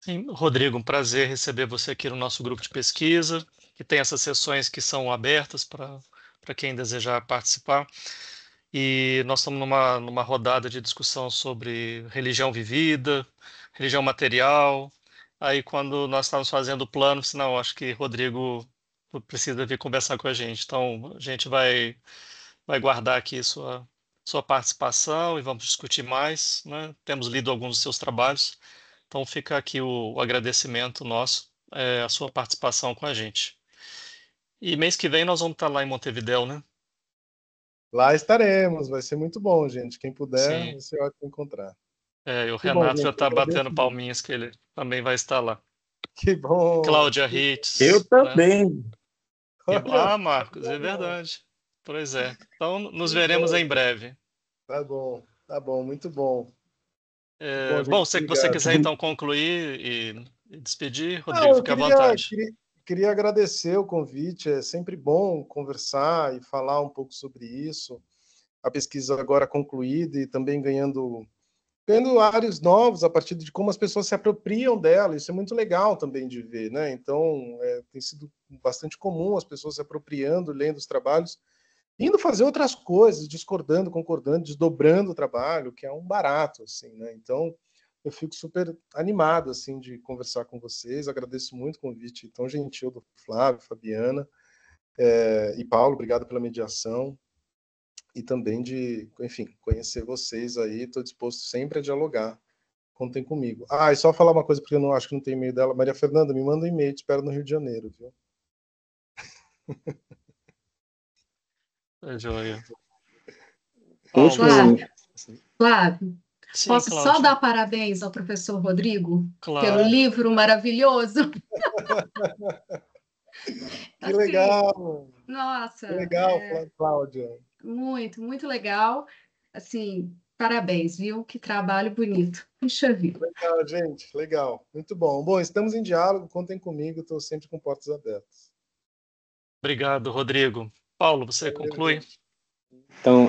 Sim, Rodrigo, um prazer receber você aqui no nosso grupo de pesquisa, que tem essas sessões que são abertas para quem desejar participar. E nós estamos numa rodada de discussão sobre religião vivida, religião material. Aí, quando nós estávamos fazendo o plano, disse, não, acho que Rodrigo precisa vir conversar com a gente. Então, a gente vai guardar aqui sua participação e vamos discutir mais, né? Temos lido alguns dos seus trabalhos. Então fica aqui o agradecimento nosso, a sua participação com a gente. E mês que vem nós vamos estar lá em Montevidéu, né? Lá estaremos, vai ser muito bom, gente. Quem puder, Sim. vai ser ótimo encontrar. E o Que bom, Renato gente, já está batendo muito. palminhas que ele também vai estar lá. Que bom. Cláudia Ritz. Eu também. Né? Marcos, é verdade. Pois é. Então nos veremos em breve. Tá bom, muito bom. Bom, se você quiser então concluir e despedir, Rodrigo, fique à vontade. Queria agradecer o convite, é sempre bom conversar e falar um pouco sobre isso. A pesquisa agora concluída e também ganhando tendo áreas novos a partir de como as pessoas se apropriam dela. Isso é muito legal também de ver, né? Então, tem sido bastante comum as pessoas se apropriando, lendo os trabalhos, indo fazer outras coisas, discordando, concordando, desdobrando o trabalho, que é um barato, assim, né? Então, eu fico super animado, assim, de conversar com vocês. Agradeço muito o convite tão gentil do Flávio, Fabiana e Paulo. Obrigado pela mediação e também de, enfim, conhecer vocês aí. Estou disposto sempre a dialogar. Contem comigo. E só falar uma coisa, porque eu não acho que não tem e-mail dela. Maria Fernanda, me manda um e-mail, te espero no Rio de Janeiro, viu? É joia. Flávio, Sim, posso só Cláudia. dar parabéns ao professor Rodrigo pelo Claro. livro maravilhoso? Que legal! Nossa, Que legal, Cláudia. muito, muito legal. Assim, parabéns, viu? Que trabalho bonito. Puxa vida. Legal, gente, legal. Muito bom. Bom, estamos em diálogo, contem comigo, estou sempre com portas abertas. Obrigado, Rodrigo. Paulo, você conclui? Então,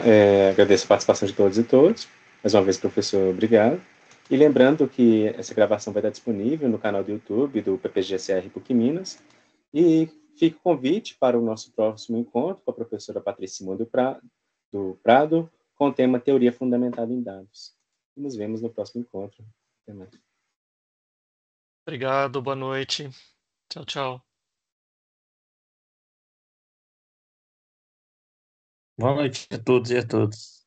agradeço a participação de todos e todas. Mais uma vez, professor, obrigado. E lembrando que essa gravação vai estar disponível no canal do YouTube do PPGCR PUC Minas. E fica o convite para o nosso próximo encontro com a professora Patrícia Simão do Prado, com o tema Teoria Fundamentada em Dados. E nos vemos no próximo encontro. Até mais. Obrigado, boa noite. Tchau, tchau. Boa noite a todos e a todas.